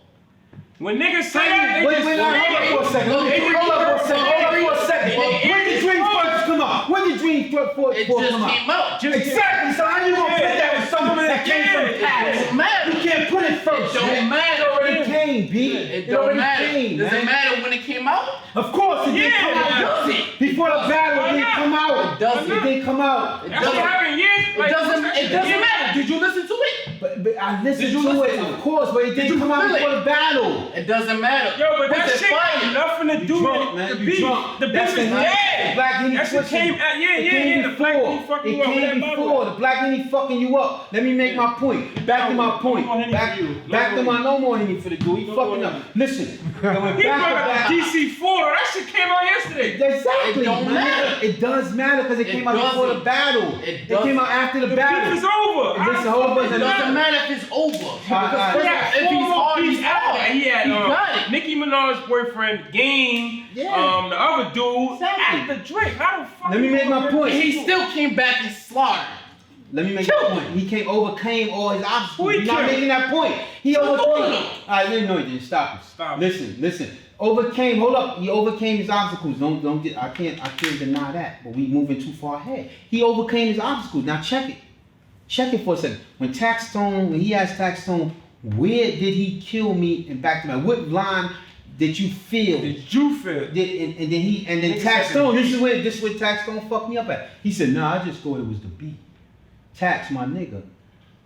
Speaker 2: When niggas say that,
Speaker 1: Wait, hold up for a second. Hold up for a second. When did Dream first come out? When did Dream first
Speaker 3: it
Speaker 1: come
Speaker 3: just
Speaker 1: out?
Speaker 3: came out.
Speaker 1: Exactly. So how you gonna put that with something that came from the
Speaker 3: It
Speaker 1: past?
Speaker 3: don't matter.
Speaker 1: You can't put it first.
Speaker 3: It don't
Speaker 1: man.
Speaker 3: matter.
Speaker 1: It already came, B.
Speaker 3: It
Speaker 1: It
Speaker 3: don't
Speaker 1: already
Speaker 3: matter.
Speaker 1: came,
Speaker 3: Does it
Speaker 1: man.
Speaker 3: matter when it came out?
Speaker 1: Of course, it didn't
Speaker 2: Yeah,
Speaker 1: come out.
Speaker 3: Does it?
Speaker 1: Before the battle, it didn't come out.
Speaker 3: It doesn't.
Speaker 1: It didn't come out.
Speaker 3: It
Speaker 2: That's what
Speaker 3: doesn't.
Speaker 2: happened, yeah.
Speaker 3: It doesn't matter. Did you listen to it?
Speaker 1: But I listened
Speaker 3: Did you
Speaker 1: to
Speaker 3: listen
Speaker 1: it,
Speaker 3: to
Speaker 1: of
Speaker 3: it?
Speaker 1: course, but it
Speaker 3: Did
Speaker 1: didn't
Speaker 3: you
Speaker 1: come out
Speaker 3: feel
Speaker 1: before
Speaker 3: it?
Speaker 1: the battle.
Speaker 3: It doesn't matter.
Speaker 2: Yo, but
Speaker 3: Was
Speaker 2: that
Speaker 3: it
Speaker 2: shit
Speaker 3: fire?
Speaker 2: got nothing to do
Speaker 1: drunk,
Speaker 2: with
Speaker 1: man.
Speaker 2: the
Speaker 1: You
Speaker 2: beat.
Speaker 1: drunk.
Speaker 2: The beat
Speaker 1: That's
Speaker 2: is
Speaker 1: the
Speaker 2: dead.
Speaker 1: Black Henny
Speaker 2: That shit
Speaker 1: pushing.
Speaker 2: came out,
Speaker 1: It
Speaker 2: yeah.
Speaker 1: came
Speaker 2: The Black Henny
Speaker 1: before.
Speaker 2: fucking
Speaker 1: It
Speaker 2: you up with
Speaker 1: came
Speaker 2: that
Speaker 1: before.
Speaker 2: bottle.
Speaker 1: The Black Henny fucking you up. Let me make my point. Back to my point.
Speaker 2: No more Henny
Speaker 1: Back
Speaker 2: for you. No
Speaker 1: to
Speaker 2: more
Speaker 1: my no more Henny for the dude. He
Speaker 2: No
Speaker 1: fucking
Speaker 2: more
Speaker 1: up. Listen. Going
Speaker 2: He
Speaker 1: back
Speaker 2: brought
Speaker 1: to
Speaker 2: up
Speaker 1: back.
Speaker 2: DC4. That shit came out yesterday.
Speaker 1: Exactly.
Speaker 3: It don't
Speaker 1: man.
Speaker 3: matter.
Speaker 1: It does matter because it
Speaker 3: It
Speaker 1: came out before the
Speaker 3: doesn't.
Speaker 1: battle.
Speaker 3: It
Speaker 1: It came out
Speaker 3: doesn't.
Speaker 1: after the
Speaker 2: The beef
Speaker 1: battle.
Speaker 2: is over.
Speaker 1: Listen, hold on,
Speaker 3: It doesn't matter if it's over.
Speaker 1: alright.
Speaker 3: Because
Speaker 2: Yeah,
Speaker 3: if he's hard, he's hard.
Speaker 2: He had
Speaker 3: He got it.
Speaker 2: Nicki Minaj's boyfriend, Game,
Speaker 1: Yeah.
Speaker 2: the other dude,
Speaker 1: Exactly.
Speaker 2: after Drake. How the fuck?
Speaker 1: Let me
Speaker 2: you
Speaker 1: make my
Speaker 2: gonna
Speaker 1: point.
Speaker 3: And he still came back and slaughtered.
Speaker 1: Let me make
Speaker 3: Kill
Speaker 1: a point. He overcame all his obstacles.
Speaker 2: Who he
Speaker 1: You're not
Speaker 2: killed?
Speaker 1: making that point. He overcame.
Speaker 3: all
Speaker 1: All
Speaker 3: of them.
Speaker 1: right, no, he didn't. Stop it.
Speaker 2: Stop it.
Speaker 1: Listen. Overcame. Hold up. He overcame his obstacles. Don't get. I can't deny that. But we moving too far ahead. He overcame his obstacles. Now check it. Check it for a second. When he asked Tax Stone, where did he kill me in back to back? What line did you feel?
Speaker 2: Did you feel?
Speaker 1: And then
Speaker 2: Nigga
Speaker 1: Tax
Speaker 2: said
Speaker 1: Stone,
Speaker 2: the
Speaker 1: this is where Tax Stone fucked me up at. He said, nah, I just thought it was the beat. Tax, my nigga.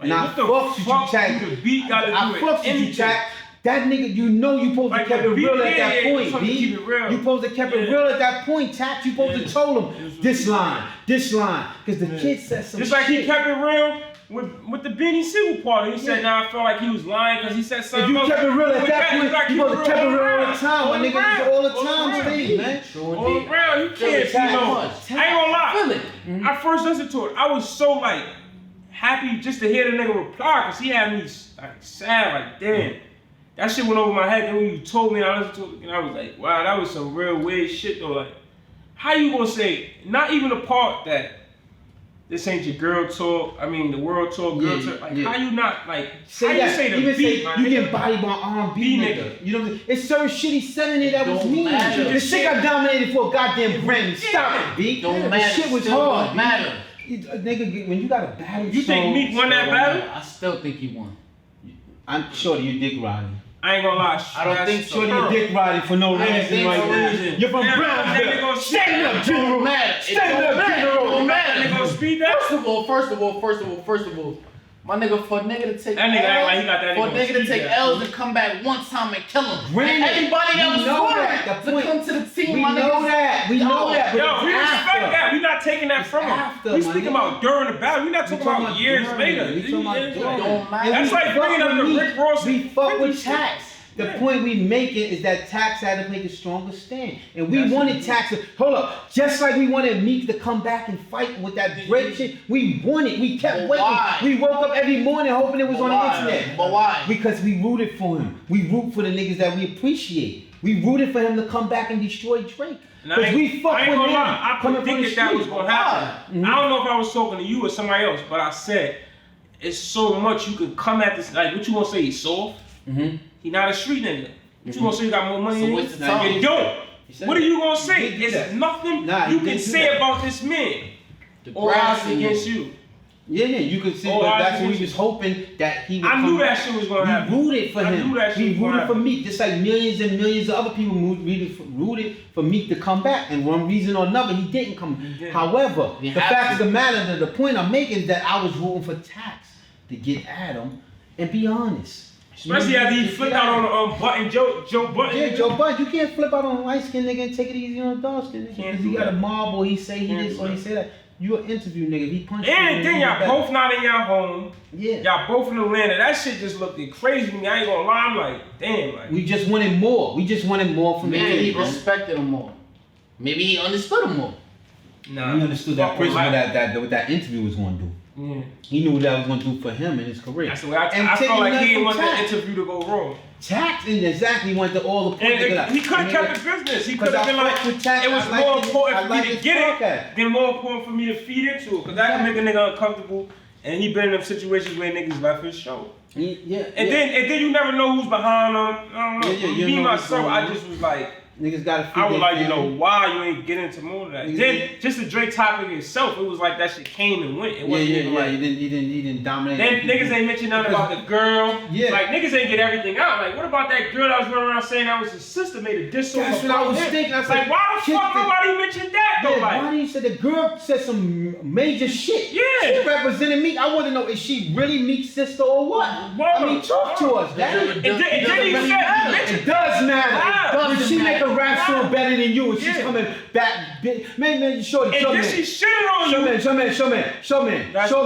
Speaker 1: And I
Speaker 2: what the
Speaker 1: fucks with you,
Speaker 2: fuck
Speaker 1: Tax.
Speaker 2: the beat gotta do
Speaker 1: I
Speaker 2: with
Speaker 1: fucks with you,
Speaker 2: anything?
Speaker 1: Tax. That nigga, you know you supposed
Speaker 2: Like
Speaker 1: to keep
Speaker 2: the
Speaker 1: it real
Speaker 2: beat,
Speaker 1: at that
Speaker 2: yeah,
Speaker 1: point,
Speaker 2: you supposed to
Speaker 1: B.
Speaker 2: keep it real.
Speaker 1: You supposed to keep it
Speaker 2: Yeah.
Speaker 1: real at that point, Tax. You supposed
Speaker 2: Yeah.
Speaker 1: to told
Speaker 2: It
Speaker 1: him
Speaker 2: was
Speaker 1: this line. Because the
Speaker 2: Yeah.
Speaker 1: kid said some
Speaker 2: Just
Speaker 1: shit.
Speaker 2: like he kept it real with the Beanie Siegel part. He said, "Nah, I felt like he was lying because he said
Speaker 1: If
Speaker 2: something."
Speaker 1: you
Speaker 2: else.
Speaker 1: kept it real at
Speaker 2: With
Speaker 1: that point,
Speaker 2: gotta
Speaker 1: you
Speaker 2: keep
Speaker 1: supposed to keep it real all the time, my nigga. It's all the time
Speaker 2: around.
Speaker 1: thing, man.
Speaker 2: All around, you can't
Speaker 3: Feel
Speaker 2: see
Speaker 3: it,
Speaker 2: no.
Speaker 3: Tax.
Speaker 2: I ain't gonna lie.
Speaker 3: Feel it.
Speaker 2: I first listened to it. I was so like happy just to hear the nigga reply because he had me like sad, like damn. That shit went over my head. Then when you told me, I listened to it, and I was like, wow, that was some real weird shit though. Like, how you gonna say? Not even the part that this ain't your girl talk. I mean, the world talk, girl
Speaker 1: Yeah,
Speaker 2: talk. Like,
Speaker 1: yeah.
Speaker 2: how you not like?
Speaker 1: Say
Speaker 2: how
Speaker 1: that.
Speaker 2: you say the
Speaker 1: Even
Speaker 2: beat,
Speaker 1: say
Speaker 2: my
Speaker 1: you
Speaker 2: nigga?
Speaker 1: get bodied by R&B
Speaker 2: B
Speaker 1: nigga.
Speaker 2: nigga.
Speaker 1: You know what I'm saying? It's certain shit he said in there that was
Speaker 3: Don't
Speaker 1: mean.
Speaker 3: matter.
Speaker 1: The shit got dominated for a goddamn Grammy. Stop
Speaker 2: Yeah.
Speaker 1: it, B.
Speaker 3: Don't
Speaker 1: The
Speaker 3: matter.
Speaker 1: shit was
Speaker 3: Still
Speaker 1: hard.
Speaker 3: don't
Speaker 1: B.
Speaker 3: matter.
Speaker 1: Nigga, when you got a battle
Speaker 2: You think
Speaker 1: song,
Speaker 2: Meek won that battle?
Speaker 3: I still think he won.
Speaker 1: I'm shorty, you dick riding.
Speaker 2: I ain't gonna lie.
Speaker 3: I don't think so.
Speaker 1: Shorty, you dick riding for no
Speaker 3: I don't
Speaker 1: reason
Speaker 3: think
Speaker 1: right
Speaker 3: so.
Speaker 1: now.
Speaker 2: Reason.
Speaker 1: You're from
Speaker 2: Yeah, that nigga
Speaker 1: Brownsville.
Speaker 2: gonna
Speaker 1: Stand up, General.
Speaker 3: Don't matter. It
Speaker 1: Stand
Speaker 3: don't
Speaker 1: up,
Speaker 3: matter.
Speaker 1: General.
Speaker 3: It don't
Speaker 2: That nigga
Speaker 3: matter.
Speaker 2: gonna speed that?
Speaker 3: First of all, my nigga, for a nigga to take
Speaker 2: That nigga act
Speaker 3: L's,
Speaker 2: like he got that
Speaker 3: for a
Speaker 2: nigga
Speaker 3: nigga to
Speaker 2: on
Speaker 3: take
Speaker 2: speed
Speaker 3: L's and come back one time and kill him.
Speaker 1: Granted,
Speaker 3: And everybody that
Speaker 1: we
Speaker 3: was
Speaker 1: know
Speaker 3: for
Speaker 1: that.
Speaker 3: it
Speaker 1: The
Speaker 3: to
Speaker 1: point-
Speaker 3: come to the team,
Speaker 1: We
Speaker 3: my
Speaker 1: know
Speaker 3: niggas.
Speaker 1: that. We know that. But
Speaker 2: Yo,
Speaker 1: it's
Speaker 2: we respect
Speaker 1: after.
Speaker 2: that. We not taking that from him.
Speaker 1: after,
Speaker 2: We
Speaker 1: my
Speaker 2: speaking
Speaker 1: nigga.
Speaker 2: about during the battle. We not
Speaker 1: We
Speaker 2: talking about years
Speaker 1: during.
Speaker 2: later.
Speaker 1: We talking about
Speaker 2: Yeah.
Speaker 1: during.
Speaker 3: Don't matter.
Speaker 1: And
Speaker 2: That's
Speaker 1: we
Speaker 2: like
Speaker 1: fuck
Speaker 2: bringing up
Speaker 1: with
Speaker 2: the
Speaker 1: Meek.
Speaker 2: Rick Ross
Speaker 1: We fuck
Speaker 2: 50
Speaker 1: with
Speaker 2: shit.
Speaker 1: Tax. The
Speaker 2: Yeah.
Speaker 1: point we making is that Tax had to make a stronger stand. And we
Speaker 2: That's
Speaker 1: wanted
Speaker 2: it.
Speaker 1: Tax to, hold up, just like we wanted Meek to come back and fight with that Drake shit, we wanted, we kept
Speaker 3: But
Speaker 1: waiting.
Speaker 3: why?
Speaker 1: We woke up every morning hoping it was
Speaker 3: But
Speaker 1: on
Speaker 3: why?
Speaker 1: the internet.
Speaker 3: But why?
Speaker 1: Because we rooted for him. We root for the niggas that we appreciate. We rooted for him to come back and destroy Drake.
Speaker 2: And I
Speaker 1: Because
Speaker 2: ain't,
Speaker 1: we fuck
Speaker 2: I ain't
Speaker 1: with
Speaker 2: gonna
Speaker 1: him.
Speaker 2: lie, I
Speaker 1: coming from the
Speaker 2: predicted that was
Speaker 1: street.
Speaker 2: gonna happen.
Speaker 1: Mhm.
Speaker 2: I don't know if I was talking to you or somebody else, but I said it's so much you can come at this. Like, what you gonna say? He's soft?
Speaker 1: Mm-hmm.
Speaker 2: He not a street nigga. What you gonna say? You got more money
Speaker 3: So
Speaker 2: than
Speaker 3: what's
Speaker 2: you?
Speaker 3: the time?
Speaker 2: You don't. What are you gonna say?
Speaker 1: He did do
Speaker 2: It's
Speaker 1: that.
Speaker 2: nothing
Speaker 1: Nah, he
Speaker 2: you
Speaker 1: did
Speaker 2: can
Speaker 1: do
Speaker 2: say
Speaker 1: that.
Speaker 2: about this man.
Speaker 3: The
Speaker 2: All
Speaker 3: grass
Speaker 2: odds against you.
Speaker 1: Yeah, you could see,
Speaker 2: Oh,
Speaker 1: but
Speaker 2: I
Speaker 1: that's what
Speaker 2: see.
Speaker 1: we was hoping that he would
Speaker 2: I knew
Speaker 1: come
Speaker 2: that shit was gonna happen.
Speaker 1: We rooted for
Speaker 2: I
Speaker 1: him.
Speaker 2: knew that shit
Speaker 1: We
Speaker 2: was gonna
Speaker 1: rooted for
Speaker 2: happen.
Speaker 1: Meek, just like millions and millions of other people rooted for Meek to come back. And one reason or another, he didn't come.
Speaker 2: He didn't.
Speaker 1: However,
Speaker 3: He
Speaker 1: the
Speaker 3: had
Speaker 1: fact
Speaker 3: to.
Speaker 1: of the matter, the point I'm making is that I was rooting for Tax to get at him and be honest.
Speaker 2: Especially after he flipped out on Button, Joe Button.
Speaker 1: Yeah, Joe Budden, you can't flip out on a light skinned nigga and take it easy on a dark skinned nigga.
Speaker 2: Can't
Speaker 1: Because
Speaker 2: do
Speaker 1: he got a
Speaker 2: that.
Speaker 1: mob or he say he
Speaker 2: Can't
Speaker 1: this
Speaker 2: do
Speaker 1: or he
Speaker 2: that.
Speaker 1: say that. You an interview nigga. If he punched you,
Speaker 2: And then
Speaker 1: you
Speaker 2: y'all
Speaker 1: better.
Speaker 2: both not in y'all home.
Speaker 1: Yeah.
Speaker 2: Y'all both in Atlanta. That shit just looked crazy to me. I ain't gonna lie. I'm like, damn. Like,
Speaker 1: We just wanted more. We just wanted more from the
Speaker 3: Maybe he
Speaker 1: kid, bro.
Speaker 3: respected him more. Maybe he understood him more.
Speaker 2: nah.
Speaker 1: He understood that
Speaker 2: Fuck
Speaker 1: prison
Speaker 2: with
Speaker 1: what that interview was going to do.
Speaker 2: Yeah.
Speaker 1: He knew what that was going to do for him in his career.
Speaker 2: That's the way I
Speaker 1: And
Speaker 2: felt
Speaker 1: taking
Speaker 2: like
Speaker 1: nothing
Speaker 2: he didn't
Speaker 1: from
Speaker 2: want the
Speaker 1: Tax.
Speaker 2: interview to go wrong.
Speaker 1: Tax and exactly went to all the points.
Speaker 2: And he could have kept the business. He could have been like,
Speaker 1: with Tax,
Speaker 2: it was
Speaker 1: I like
Speaker 2: more
Speaker 1: his-
Speaker 2: important
Speaker 1: I
Speaker 2: for
Speaker 1: like
Speaker 2: me to
Speaker 1: his
Speaker 2: get it
Speaker 1: podcast.
Speaker 2: than more important for me to feed into it. Because that can make a nigga uncomfortable. And he been in them situations where niggas left his show.
Speaker 1: Yeah.
Speaker 2: And then you never know who's behind them. I don't know.
Speaker 1: Yeah, you
Speaker 2: Me
Speaker 1: know what's
Speaker 2: myself,
Speaker 1: going
Speaker 2: I
Speaker 1: on.
Speaker 2: just was like,
Speaker 1: Niggas got to feed
Speaker 2: I would
Speaker 1: their
Speaker 2: like to know
Speaker 1: family.
Speaker 2: why you ain't getting into more of that.
Speaker 1: Niggas
Speaker 2: Then
Speaker 1: didn't-
Speaker 2: just the Drake topic itself, it was like that shit came and went. It
Speaker 1: Yeah,
Speaker 2: wasn't
Speaker 1: yeah,
Speaker 2: even
Speaker 1: yeah.
Speaker 2: like.
Speaker 1: He didn't dominate.
Speaker 2: Then niggas ain't mention nothing about the girl.
Speaker 1: Yeah.
Speaker 2: Like niggas ain't get everything out. Like what about that girl that was running around saying that was his sister made a diss song
Speaker 1: That's what I
Speaker 2: about
Speaker 1: was
Speaker 2: him?
Speaker 1: thinking. I was
Speaker 2: like
Speaker 1: like,
Speaker 2: why the
Speaker 1: kick
Speaker 2: fuck
Speaker 1: the-
Speaker 2: nobody mentioned that though?
Speaker 1: Yeah,
Speaker 2: Like
Speaker 1: why you said the girl said some major shit?
Speaker 2: Yeah.
Speaker 1: She represented Meek. I want to know, is she really Meek's sister or what? I mean, talk to us, daddy.
Speaker 2: and then he said he
Speaker 1: It
Speaker 2: mentioned
Speaker 1: does matter.
Speaker 2: Wow.
Speaker 1: When she make a rap song better than you, and she's
Speaker 2: Yeah.
Speaker 1: coming back, man, shorty,
Speaker 2: and
Speaker 1: show
Speaker 2: then
Speaker 1: man.
Speaker 2: she shitted on you.
Speaker 1: Show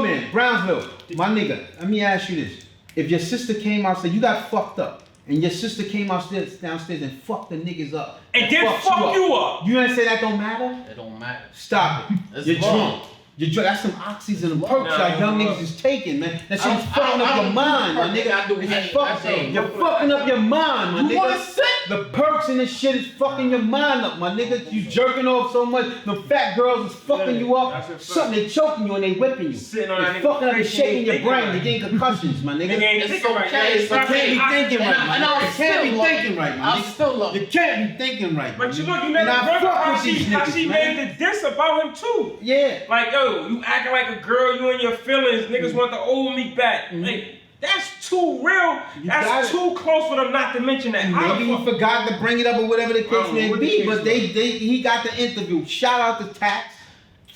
Speaker 1: man, Brownsville, my nigga. Let me ask you this: if your sister came out, you got fucked up, and your sister came downstairs and fucked the niggas up,
Speaker 2: And then fuck you up.
Speaker 1: you ain't say that don't matter?
Speaker 3: It don't matter.
Speaker 1: Stop it.
Speaker 3: That's
Speaker 1: You're
Speaker 3: wrong.
Speaker 1: drunk. You're drunk. That's some oxys and them perks
Speaker 2: Nah,
Speaker 1: that young
Speaker 2: nah.
Speaker 1: niggas is taking, man. That shit's
Speaker 3: I
Speaker 1: fucking up your
Speaker 3: don't
Speaker 1: mind, my
Speaker 3: do perks.
Speaker 1: nigga.
Speaker 3: I do
Speaker 1: It's
Speaker 3: any-
Speaker 1: fuck-
Speaker 3: I do.
Speaker 1: You're fucking up your mind, my
Speaker 3: You wanna
Speaker 1: nigga.
Speaker 3: sit?
Speaker 1: The perks and this shit is fucking your mind up, my nigga. You jerking off so much. The fat girls is fucking
Speaker 2: Yeah,
Speaker 1: you up.
Speaker 2: that's a fact.
Speaker 1: Something they choking you and they whipping you.
Speaker 2: Sitting on that
Speaker 1: It's
Speaker 2: nigga
Speaker 1: fucking up and
Speaker 2: face,
Speaker 1: shaking
Speaker 2: you
Speaker 1: your
Speaker 2: ain't
Speaker 1: brain.
Speaker 2: thinking
Speaker 1: You're getting concussions, my nigga.
Speaker 2: Nigga ain't
Speaker 3: It's
Speaker 2: thinking right.
Speaker 3: okay, it's
Speaker 1: You
Speaker 3: okay.
Speaker 1: can't be thinking right, man.
Speaker 3: And I
Speaker 1: You can't be
Speaker 3: still love
Speaker 1: thinking right, man.
Speaker 3: I still love
Speaker 1: You can't be thinking right.
Speaker 2: But you
Speaker 1: man.
Speaker 2: look, you
Speaker 1: And
Speaker 2: never
Speaker 1: I
Speaker 2: remember
Speaker 1: fuck
Speaker 2: how
Speaker 1: with
Speaker 2: she
Speaker 1: these niggas, man.
Speaker 2: made the diss about him too.
Speaker 1: Yeah.
Speaker 2: Like, yo, you acting like a girl, you in your feelings, niggas want the old me back. Like, that's too real.
Speaker 1: You got
Speaker 2: That's
Speaker 1: it.
Speaker 2: too close for them not to mention that. How
Speaker 1: Maybe
Speaker 2: the
Speaker 1: he
Speaker 2: fuck-
Speaker 1: forgot to bring it up or whatever the
Speaker 2: I
Speaker 1: case
Speaker 2: don't know
Speaker 1: may
Speaker 2: what the
Speaker 1: be,
Speaker 2: case
Speaker 1: but
Speaker 2: was.
Speaker 1: he got the interview. Shout out to Tax.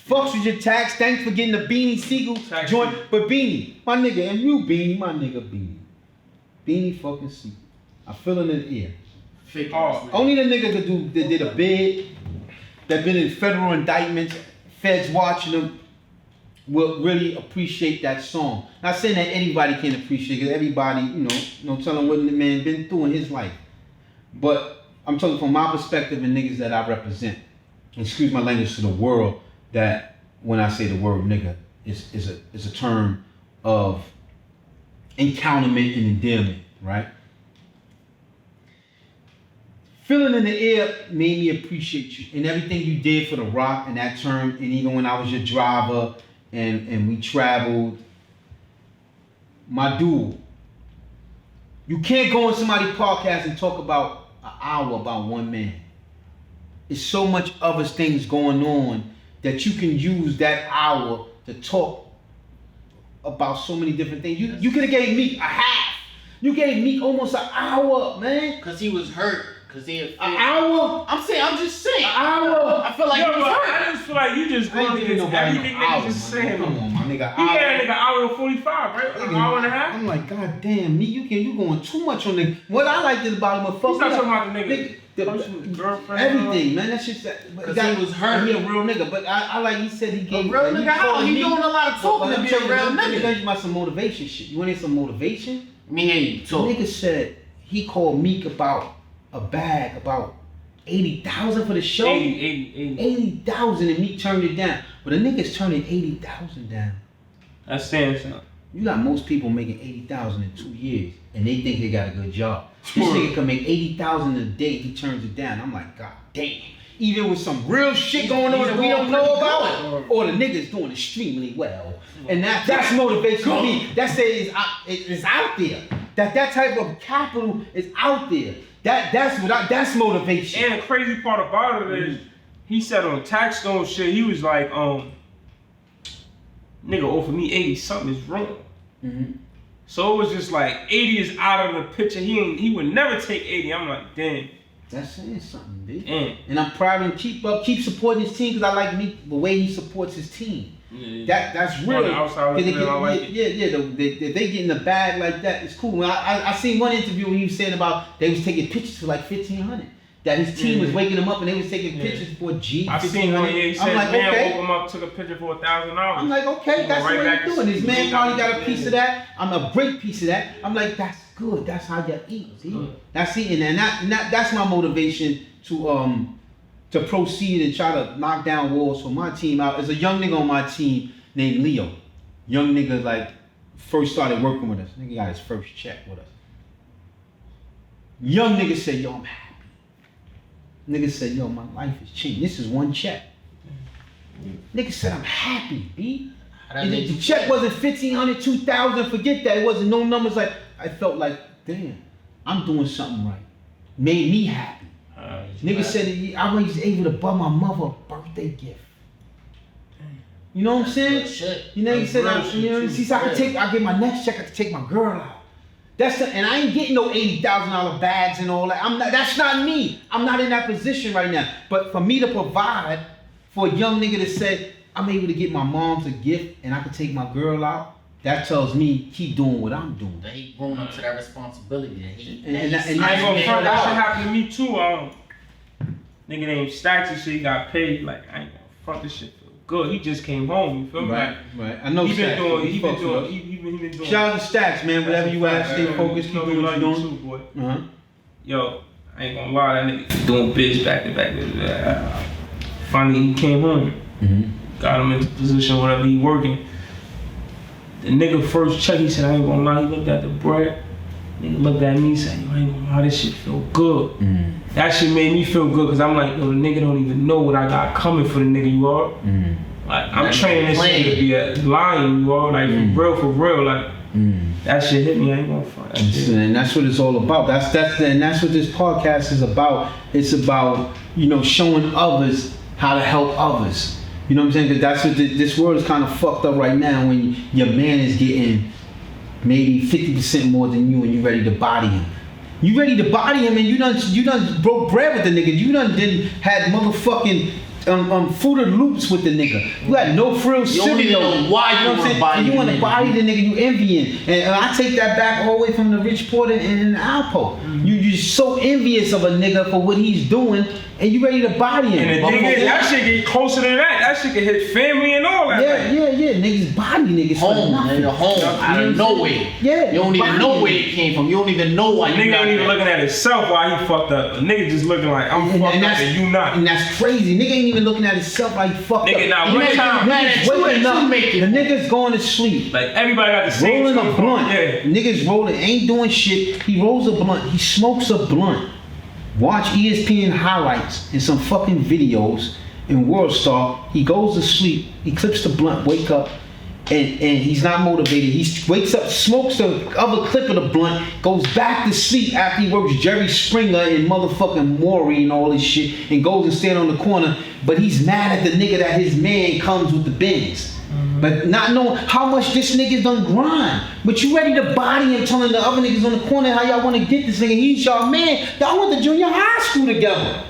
Speaker 1: Fucks with your Tax. Thanks for getting the Beanie Siegel
Speaker 2: Tax
Speaker 1: joint.
Speaker 2: Siegel.
Speaker 1: But Beanie, my nigga, and you Beanie, my nigga Beanie. Beanie fucking Siegel. I feel it in the ear.
Speaker 3: Fake
Speaker 2: Oh,
Speaker 3: ass nigga.
Speaker 1: Only the nigga that did a bid, that been in federal indictments, feds watching them, will really appreciate that song. Not saying that anybody can appreciate it, because everybody, no telling what the man been through in his life. But I'm talking from my perspective and niggas that I represent. Excuse my language to the world, that when I say the word nigga, is a term of encounterment and endearment, right? Feeling in the air made me appreciate you and everything you did for the rock and that term, and even when I was your driver and we traveled. My dude, you can't go on somebody's podcast and talk about an hour about one man. It's so much other things going on that you can use that hour to talk about so many different things. You could have gave Meek a half. You gave Meek almost an hour, man.
Speaker 3: Cause he was hurt. Cause he had
Speaker 1: An hour?
Speaker 3: I'm just saying.
Speaker 1: An hour?
Speaker 3: I feel like
Speaker 2: Yo,
Speaker 3: he was
Speaker 2: but
Speaker 3: hurt.
Speaker 2: I just feel like you just
Speaker 1: I ain't
Speaker 2: going
Speaker 1: giving
Speaker 2: against
Speaker 1: nobody
Speaker 2: everything
Speaker 1: no hour,
Speaker 2: niggas just
Speaker 1: man.
Speaker 2: saying.
Speaker 1: Come on, my nigga.
Speaker 2: He had a nigga hour and 45, right? An hour and a half?
Speaker 1: I'm like, God damn, me, you going too much on the. What I liked about him,
Speaker 2: He's not talking about the nigga.
Speaker 1: the-
Speaker 2: Punching his girlfriend.
Speaker 1: everything, man. That's just that.
Speaker 3: Cause he was hurt.
Speaker 1: He a real nigga, but I like he said he
Speaker 3: A
Speaker 1: gave.
Speaker 3: real
Speaker 1: and
Speaker 3: nigga,
Speaker 1: he
Speaker 3: how?
Speaker 1: called
Speaker 3: He
Speaker 1: me-
Speaker 3: doing a lot of talking to be a real
Speaker 1: Let me
Speaker 3: nigga.
Speaker 1: tell you about some motivation shit. You want to hear some motivation?
Speaker 3: Me and you
Speaker 1: The
Speaker 3: talk.
Speaker 1: nigga said he called Meek about a bag about 80,000 for the show.
Speaker 2: 80.
Speaker 1: 80,000 and Meek turned it down. But the nigga's turning 80,000 down.
Speaker 2: That's saying something.
Speaker 1: You got most people making 80,000 in 2 years, and they think they got a good job. This
Speaker 2: Sure.
Speaker 1: nigga can make 80,000 a day. He turns it down. I'm like, God damn. either with some real shit going on that we don't know about, or the nigga's doing extremely well. And that's motivation to me. That says it's out there. That type of capital is out there. That's motivation.
Speaker 2: And the crazy part about it is, he said on Tax Stone shit, he was like, nigga offered me 80, something is wrong.
Speaker 1: Mm-hmm.
Speaker 2: So it was just like 80 is out of the picture. He would never take 80. I'm like, damn.
Speaker 1: That's saying something, big.
Speaker 2: And
Speaker 1: I'm proud of him. Keep supporting his team, because I like the way he supports his team.
Speaker 2: Yeah.
Speaker 1: That's real. If they get in the bag like that, it's cool. I seen one interview where he was saying about they was taking pictures for like $1,500. That his team was waking him up and they was taking pictures for G.
Speaker 2: I seen one. He said,
Speaker 1: like,
Speaker 2: man,
Speaker 1: okay.
Speaker 2: woke him up, took a picture for $1,000.
Speaker 1: I'm like, okay, that's what he's doing. His man probably got a piece of that. I'm a great piece of that. I'm like, that's good. That's how you eat. See? That's it. And that's my motivation to proceed and try to knock down walls for my team out. There's a young nigga on my team named Leo. Young nigga like first started working with us. Nigga got his first check with us. Young nigga said, yo, I'm happy. Nigga said, yo, my life has changed. This is one check. Nigga said, I'm happy, B. The check wasn't $1,500, $2,000, forget that. It wasn't no numbers. Like, I felt like, damn, I'm doing something right. Made me happy. Nigga said, I was able to buy my mother a birthday gift. You know what I'm saying? You know, he said, I get my next check, I can take my girl out. And I ain't getting no $80,000 bags and all that. That's not me. I'm not in that position right now. But for me to provide for a young nigga that said, I'm able to get my mom's a gift and I can take my girl out, that tells me keep doing what I'm doing.
Speaker 3: That he grown up to that responsibility.
Speaker 2: And I ain't gonna front, that shit happened to me too. Nigga named Stacks, he said he got paid. Like, I ain't gonna front, this shit feel good. He just came home, you feel me?
Speaker 1: Right. I know
Speaker 2: he been
Speaker 1: Stacks.
Speaker 2: doing.
Speaker 1: Shout out to Stacks, man. Whatever you ask, stay focused, keep doing what you're doing.
Speaker 2: Too, boy. Yo, I ain't gonna lie, that nigga doing biz back to back. Finally, he came home. Got him into position, whatever he working. The nigga first check, he said, I ain't gonna lie, he looked at the bread. Nigga looked at me and said, yo, I ain't gonna lie, this shit feel good. That shit made me feel good, cause I'm like, yo, the nigga don't even know what I got coming for the nigga, you are. Like, I'm training this nigga to be a lion, you are. Like, for real, like, that shit hit me, I ain't gonna front.
Speaker 1: And that's what it's all about. That's what this podcast is about. It's about, showing others how to help others. You know what I'm saying? Because that's what this world is kind of fucked up right now, when your man is getting maybe 50% more than you and you ready to body him. You ready to body him and you done broke bread with the nigga. You didn't had motherfucking Fruit of Loops with the nigga. You had no frills cereal.
Speaker 3: You don't even know why you want to body
Speaker 1: You want to body the nigga you envying. And I take that back all the way from the Rich Porter and Alpo. You're so envious of a nigga for what he's doing, and you ready to body him.
Speaker 2: And the thing is, that shit get closer than that. That shit can hit family and all that.
Speaker 1: Yeah. Niggas body niggas.
Speaker 3: Home, nigga, home. Out of nowhere.
Speaker 1: Yeah.
Speaker 3: You don't even know where it came from. You don't even know why.
Speaker 2: Nigga ain't even looking at himself while he fucked up. A nigga just looking like, I'm fucked up and you not.
Speaker 1: And that's crazy. Nigga ain't even looking at himself like he fucked
Speaker 2: nigga,
Speaker 1: up.
Speaker 2: Now, one time,
Speaker 1: waking up, the nigga's going to sleep.
Speaker 2: Like, everybody got the same
Speaker 1: rolling a blunt.
Speaker 2: Yeah.
Speaker 1: Niggas rolling, ain't doing shit. He rolls a blunt. He smokes a blunt. Watch ESPN highlights and some fucking videos in World Star. He goes to sleep. He clips the blunt, wake up, and he's not motivated. He wakes up, smokes the other clip of the blunt, goes back to sleep after he works Jerry Springer and motherfucking Maury and all this shit, and goes and stand on the corner. But he's mad at the nigga that his man comes with the Benz. But not knowing how much this nigga done grind. But you ready to body him, telling the other niggas on the corner how y'all want to get this nigga. He's y'all man. Y'all went to junior high school together.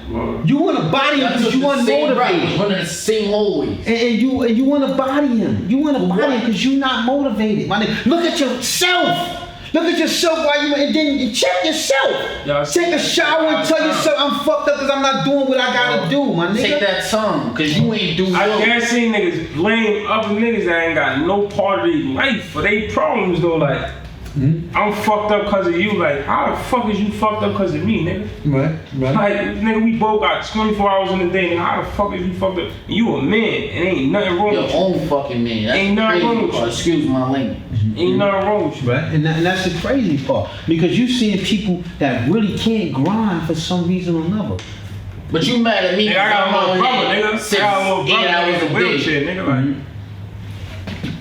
Speaker 1: You want to body him because you unmotivated.
Speaker 3: One of the same hallways.
Speaker 1: And you want to body him. You want to body him because you not motivated. My nigga, look at yourself. Look at yourself while you, and then check yourself. Take a shower and tell yourself I'm fucked up because I'm not doing what I gotta do, my nigga.
Speaker 3: Take that time, because you ain't doing
Speaker 2: I can't see niggas blame other niggas that ain't got no part of their life for their problems though. Like, I'm fucked up because of you. Like, how the fuck is you fucked up because of me, nigga?
Speaker 1: Right.
Speaker 2: Like, nigga, we both got 24 hours in the day, nigga. How the fuck is you fucked up? You a man, and ain't nothing wrong with you.
Speaker 3: Your own fucking man. That's
Speaker 2: ain't nothing wrong with you.
Speaker 3: Excuse my language.
Speaker 2: Ain't nothing wrong with you.
Speaker 1: Right, and that's the crazy part. Because you seeing people that really can't grind for some reason or another.
Speaker 3: But you mad at me?
Speaker 2: Nigga, I got a little brother, nigga. I got a little
Speaker 3: 6, 8
Speaker 2: brother
Speaker 3: hours
Speaker 2: in a
Speaker 3: a day.
Speaker 2: wheelchair, nigga. Like,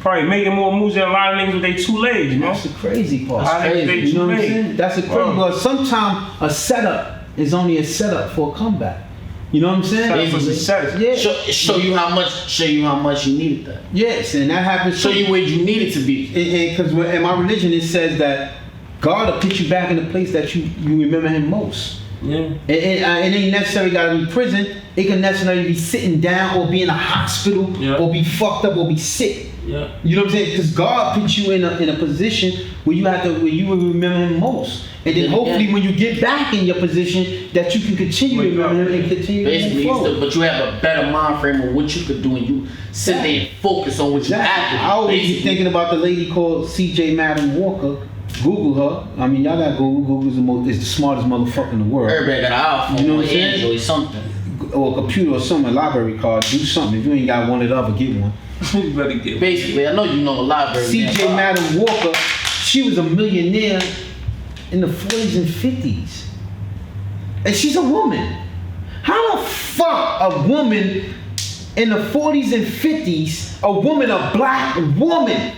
Speaker 2: probably making more moves than a lot of niggas with their 2 legs, you know?
Speaker 1: That's the crazy part.
Speaker 2: That's
Speaker 3: crazy.
Speaker 2: crazy.
Speaker 1: You know what I'm saying? That's the crazy
Speaker 2: Wow.
Speaker 1: part. Sometimes a setup is only a setup for a comeback. You know what I'm saying?
Speaker 2: Setup for success.
Speaker 1: Yeah.
Speaker 3: Show you how much you needed that.
Speaker 1: Yes, and that happens.
Speaker 3: Show you where you needed to be.
Speaker 1: Because in my religion it says that God will put you back in the place that you remember Him most.
Speaker 2: Yeah.
Speaker 1: It ain't necessarily got to be prison. It can necessarily be sitting down or be in a hospital
Speaker 2: Yeah.
Speaker 1: or be fucked up or be sick.
Speaker 2: Yeah.
Speaker 1: You know what I'm saying? Because God put you in a position where you will remember Him most, and then hopefully when you get back in your position, that you can continue to remember Him and continue to
Speaker 3: Basically,
Speaker 1: move forward.
Speaker 3: but you have a better mind frame of what you could do, and you sit there and focus on what you have to do.
Speaker 1: I always be
Speaker 3: basically.
Speaker 1: thinking about the lady called C.J. Madam Walker. Google her. I mean, y'all got Google. Google is the smartest motherfucker in the world.
Speaker 3: Everybody got an iPhone
Speaker 1: You know
Speaker 3: or
Speaker 1: what I'm saying?
Speaker 3: Android, something.
Speaker 1: Or a computer or something, a library card. Do something. If you ain't got one of the other, get one.
Speaker 2: You better get
Speaker 3: Basically, I know you know a library.
Speaker 1: C.J.
Speaker 3: man.
Speaker 1: Madam Walker, she was a millionaire in the 40s and 50s. And she's a woman. How the fuck a woman in the 40s and 50s, a black woman?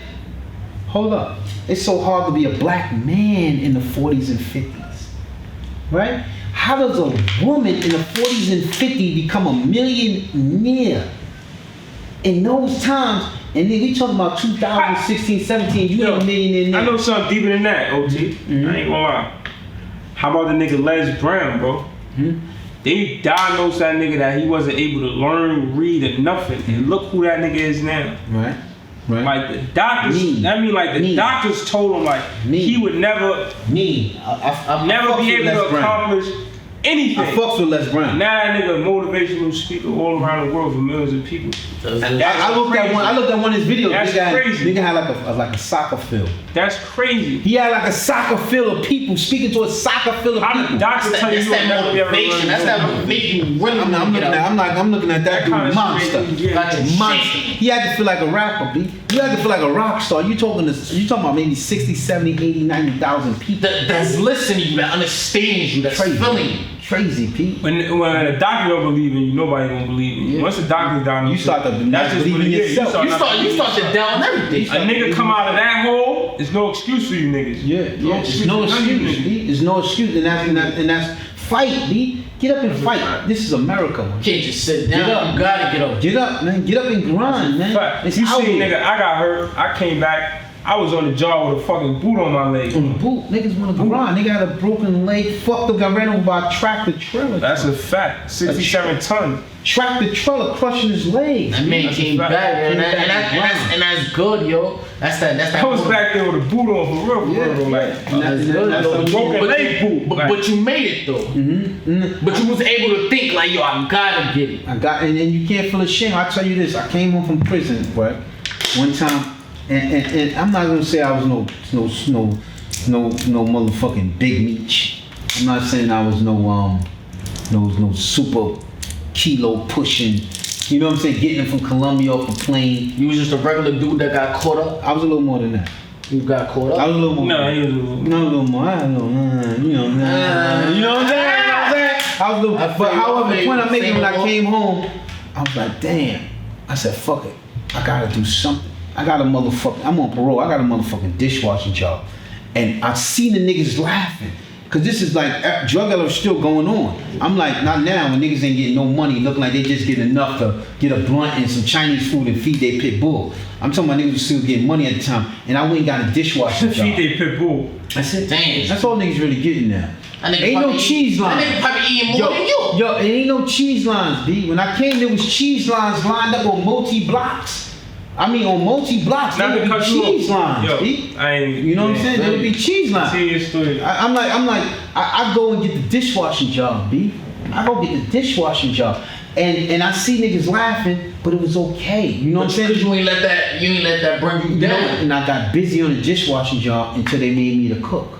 Speaker 1: Hold up. It's so hard to be a black man in the 40s and 50s. Right? How does a woman in the 40s and 50s become a millionaire? In those times, and then we talking about 2016, 17, you ain't a millionaire now.
Speaker 2: I know something deeper than that, OT. I ain't gonna lie. How about the nigga Les Brown, bro? They diagnosed that nigga that he wasn't able to learn, read, or nothing. And look who that nigga is now.
Speaker 1: Right? Right?
Speaker 2: Like the doctors, the doctors told him like he would never
Speaker 1: Me. I
Speaker 2: never
Speaker 1: fucks
Speaker 2: be
Speaker 1: with
Speaker 2: able
Speaker 1: Les
Speaker 2: to
Speaker 1: Brown.
Speaker 2: accomplish anything.
Speaker 1: I fucks with Les Brown.
Speaker 2: Now that nigga a motivational speaker all around the world for millions of people.
Speaker 1: I looked at one of his videos.
Speaker 2: That's crazy.
Speaker 1: Nigga had like a soccer field.
Speaker 2: That's crazy.
Speaker 1: He had like a soccer field of people speaking to a soccer field of
Speaker 2: How the
Speaker 1: people.
Speaker 2: doctor tell you
Speaker 3: That's
Speaker 2: you will
Speaker 3: that
Speaker 2: never be able to
Speaker 3: motivation.
Speaker 2: learn
Speaker 3: That's
Speaker 2: to
Speaker 3: that make you really
Speaker 1: I'm looking at that
Speaker 2: That
Speaker 1: dude
Speaker 2: kinda
Speaker 1: monster.
Speaker 2: shit, yeah.
Speaker 3: Got your
Speaker 1: Monster.
Speaker 3: shit.
Speaker 1: He had to feel like a rapper, B. You had to feel like a rock star. You talking about maybe 60, 70, 80, 90,000 people.
Speaker 3: That's listening to you, that understands you, that's
Speaker 1: Crazy.
Speaker 3: feeling you.
Speaker 1: Crazy, Pete.
Speaker 2: When a doctor don't believe in you, nobody gonna believe in you.
Speaker 1: Yeah.
Speaker 2: Once the doctor's down,
Speaker 1: You start to not
Speaker 2: that's just
Speaker 1: believe
Speaker 2: what
Speaker 1: in
Speaker 2: it is.
Speaker 1: yourself.
Speaker 3: You start to down everything.
Speaker 2: A nigga come out of that hole, there's no excuse for you niggas.
Speaker 1: Yeah. There's no
Speaker 2: for none of you
Speaker 1: excuse,
Speaker 2: niggas.
Speaker 1: B. There's no excuse, and that's fight, B. Get up and fight. This is America, man.
Speaker 3: You can't just sit down,
Speaker 1: Get up.
Speaker 3: you gotta get up.
Speaker 1: Get up, man. Get up and grind, man.
Speaker 2: Fact.
Speaker 1: It's
Speaker 2: You
Speaker 1: out
Speaker 2: see,
Speaker 1: here.
Speaker 2: nigga, I got hurt. I came back. I was on the job with a fucking boot on my leg.
Speaker 1: On the boot, niggas wanna grind. Nigga had a broken leg, fucked up, got ran over by a tractor trailer.
Speaker 2: That's a fact. 67 tons.
Speaker 1: Tractor trailer crushing his leg.
Speaker 3: That man
Speaker 2: That's a
Speaker 3: came
Speaker 2: fact.
Speaker 3: back,
Speaker 1: Came back
Speaker 3: and that's good, yo. That's that.
Speaker 2: I was back there with a boot on for real,
Speaker 1: Yeah,
Speaker 2: bro. Like,
Speaker 1: And
Speaker 3: That's good,
Speaker 1: that's
Speaker 3: though.
Speaker 1: the
Speaker 2: broken
Speaker 3: But-
Speaker 2: leg boot. Like,
Speaker 3: But you made it though. But you was able to think like, yo, I gotta get it.
Speaker 1: I got, and you can't feel ashamed. I tell you this, I came home from prison, right? One time, and I'm not gonna say I was no motherfucking big meat. I'm not saying I was no super kilo pushing. You know what I'm saying? Getting it from Colombia off a plane.
Speaker 3: You was just a regular dude that got caught up.
Speaker 1: I was a little more than that.
Speaker 3: You got caught
Speaker 1: I
Speaker 3: up.
Speaker 1: was a little more.
Speaker 2: no, he was a
Speaker 1: No, a little more. I don't know. You know what I'm saying? You know what I'm saying? I was a little,
Speaker 3: I
Speaker 1: but
Speaker 3: feel you.
Speaker 1: however, the point I'm making, when I
Speaker 3: Same
Speaker 1: came home, I was like, damn. I said, fuck it. I gotta do something. I got a motherfucking, I'm on parole. I got a motherfucking dishwashing job. And I seen the niggas laughing. Cause this is like, drug dealers still going on. I'm like, not now when niggas ain't getting no money, looking like they just get enough to get a blunt and some Chinese food and feed their pit bull. I'm talking about niggas who still getting money at the time. And I went and got a dishwashing job.
Speaker 2: feed they pit bull.
Speaker 1: I said,
Speaker 3: Damn.
Speaker 1: that's all niggas really getting now.
Speaker 3: That nigga
Speaker 1: Ain't no
Speaker 3: probably
Speaker 1: cheese
Speaker 3: eat-
Speaker 1: lines.
Speaker 3: That nigga probably eating more than you.
Speaker 1: Yo, it ain't no cheese lines, B. When I came, there was cheese lines lined up on multi-blocks. I mean, on multi-blocks, there
Speaker 2: Not to
Speaker 1: would be
Speaker 2: cut you
Speaker 1: cheese
Speaker 2: off.
Speaker 1: lines,
Speaker 2: Yo,
Speaker 1: B.
Speaker 2: I ain't.
Speaker 1: You know what I'm saying? There would be cheese lines.
Speaker 2: See your story.
Speaker 1: I'm like, I go and get the dishwashing job, B. I go get the dishwashing job. And I see niggas laughing, but it was okay. You know what I'm saying?
Speaker 3: Because you ain't let that bring you down.
Speaker 1: And I got busy on the dishwashing job until they made me the cook.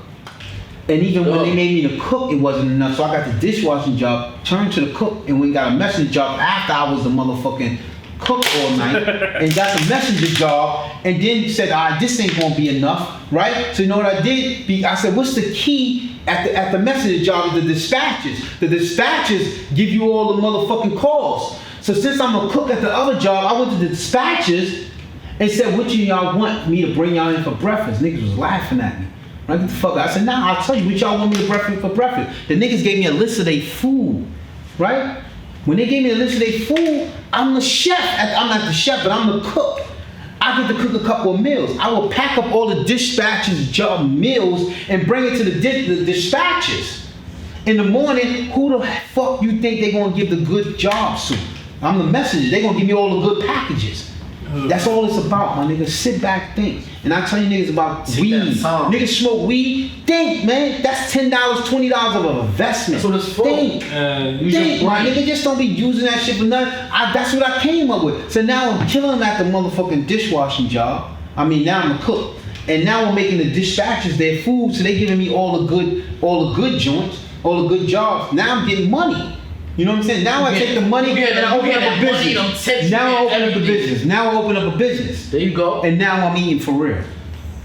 Speaker 1: And even when they made me the cook, it wasn't enough. So I got the dishwashing job, turned to the cook, and we got a messenger job after I was the motherfucking cook all night, and got the messenger job, and then said, all right, this ain't gonna be enough, right? So you know what I did? I said, what's the key at the messenger job? The dispatches. The dispatches give you all the motherfucking calls. So since I'm a cook at the other job, I went to the dispatches and said, what y'all want me to bring y'all in for breakfast? Niggas was laughing at me. Right? Get the fuck out. I said, nah, I'll tell you what y'all want me to breakfast for breakfast. The niggas gave me a list of their food, right? When they gave me a list of their food, I'm the chef. I'm not the chef, but I'm the cook. I get to cook a couple of meals. I will pack up all the dispatches job meals and bring it to the dispatches. In the morning, who the fuck you think they gonna give the good jobs to? I'm the messenger. They gonna give me all the good packages. That's all it's about, my nigga. Sit back, think. And I tell you niggas about weed. Niggas smoke weed. Think, man. That's $10, $20 of an investment.
Speaker 3: That's what it's for.
Speaker 1: Think. Think, my nigga. Just don't be using that shit for nothing. That's what I came up with. So now I'm killing them at the motherfucking dishwashing job. I mean, now I'm a cook. And now I'm making the dispatches their food, so they giving me all the good joints, all the good jobs. Now I'm getting money. You know what I'm saying? Now I take the money and I open up a business. Now I open up a business. Now I open up a business.
Speaker 3: There you go.
Speaker 1: And now I'm eating for real.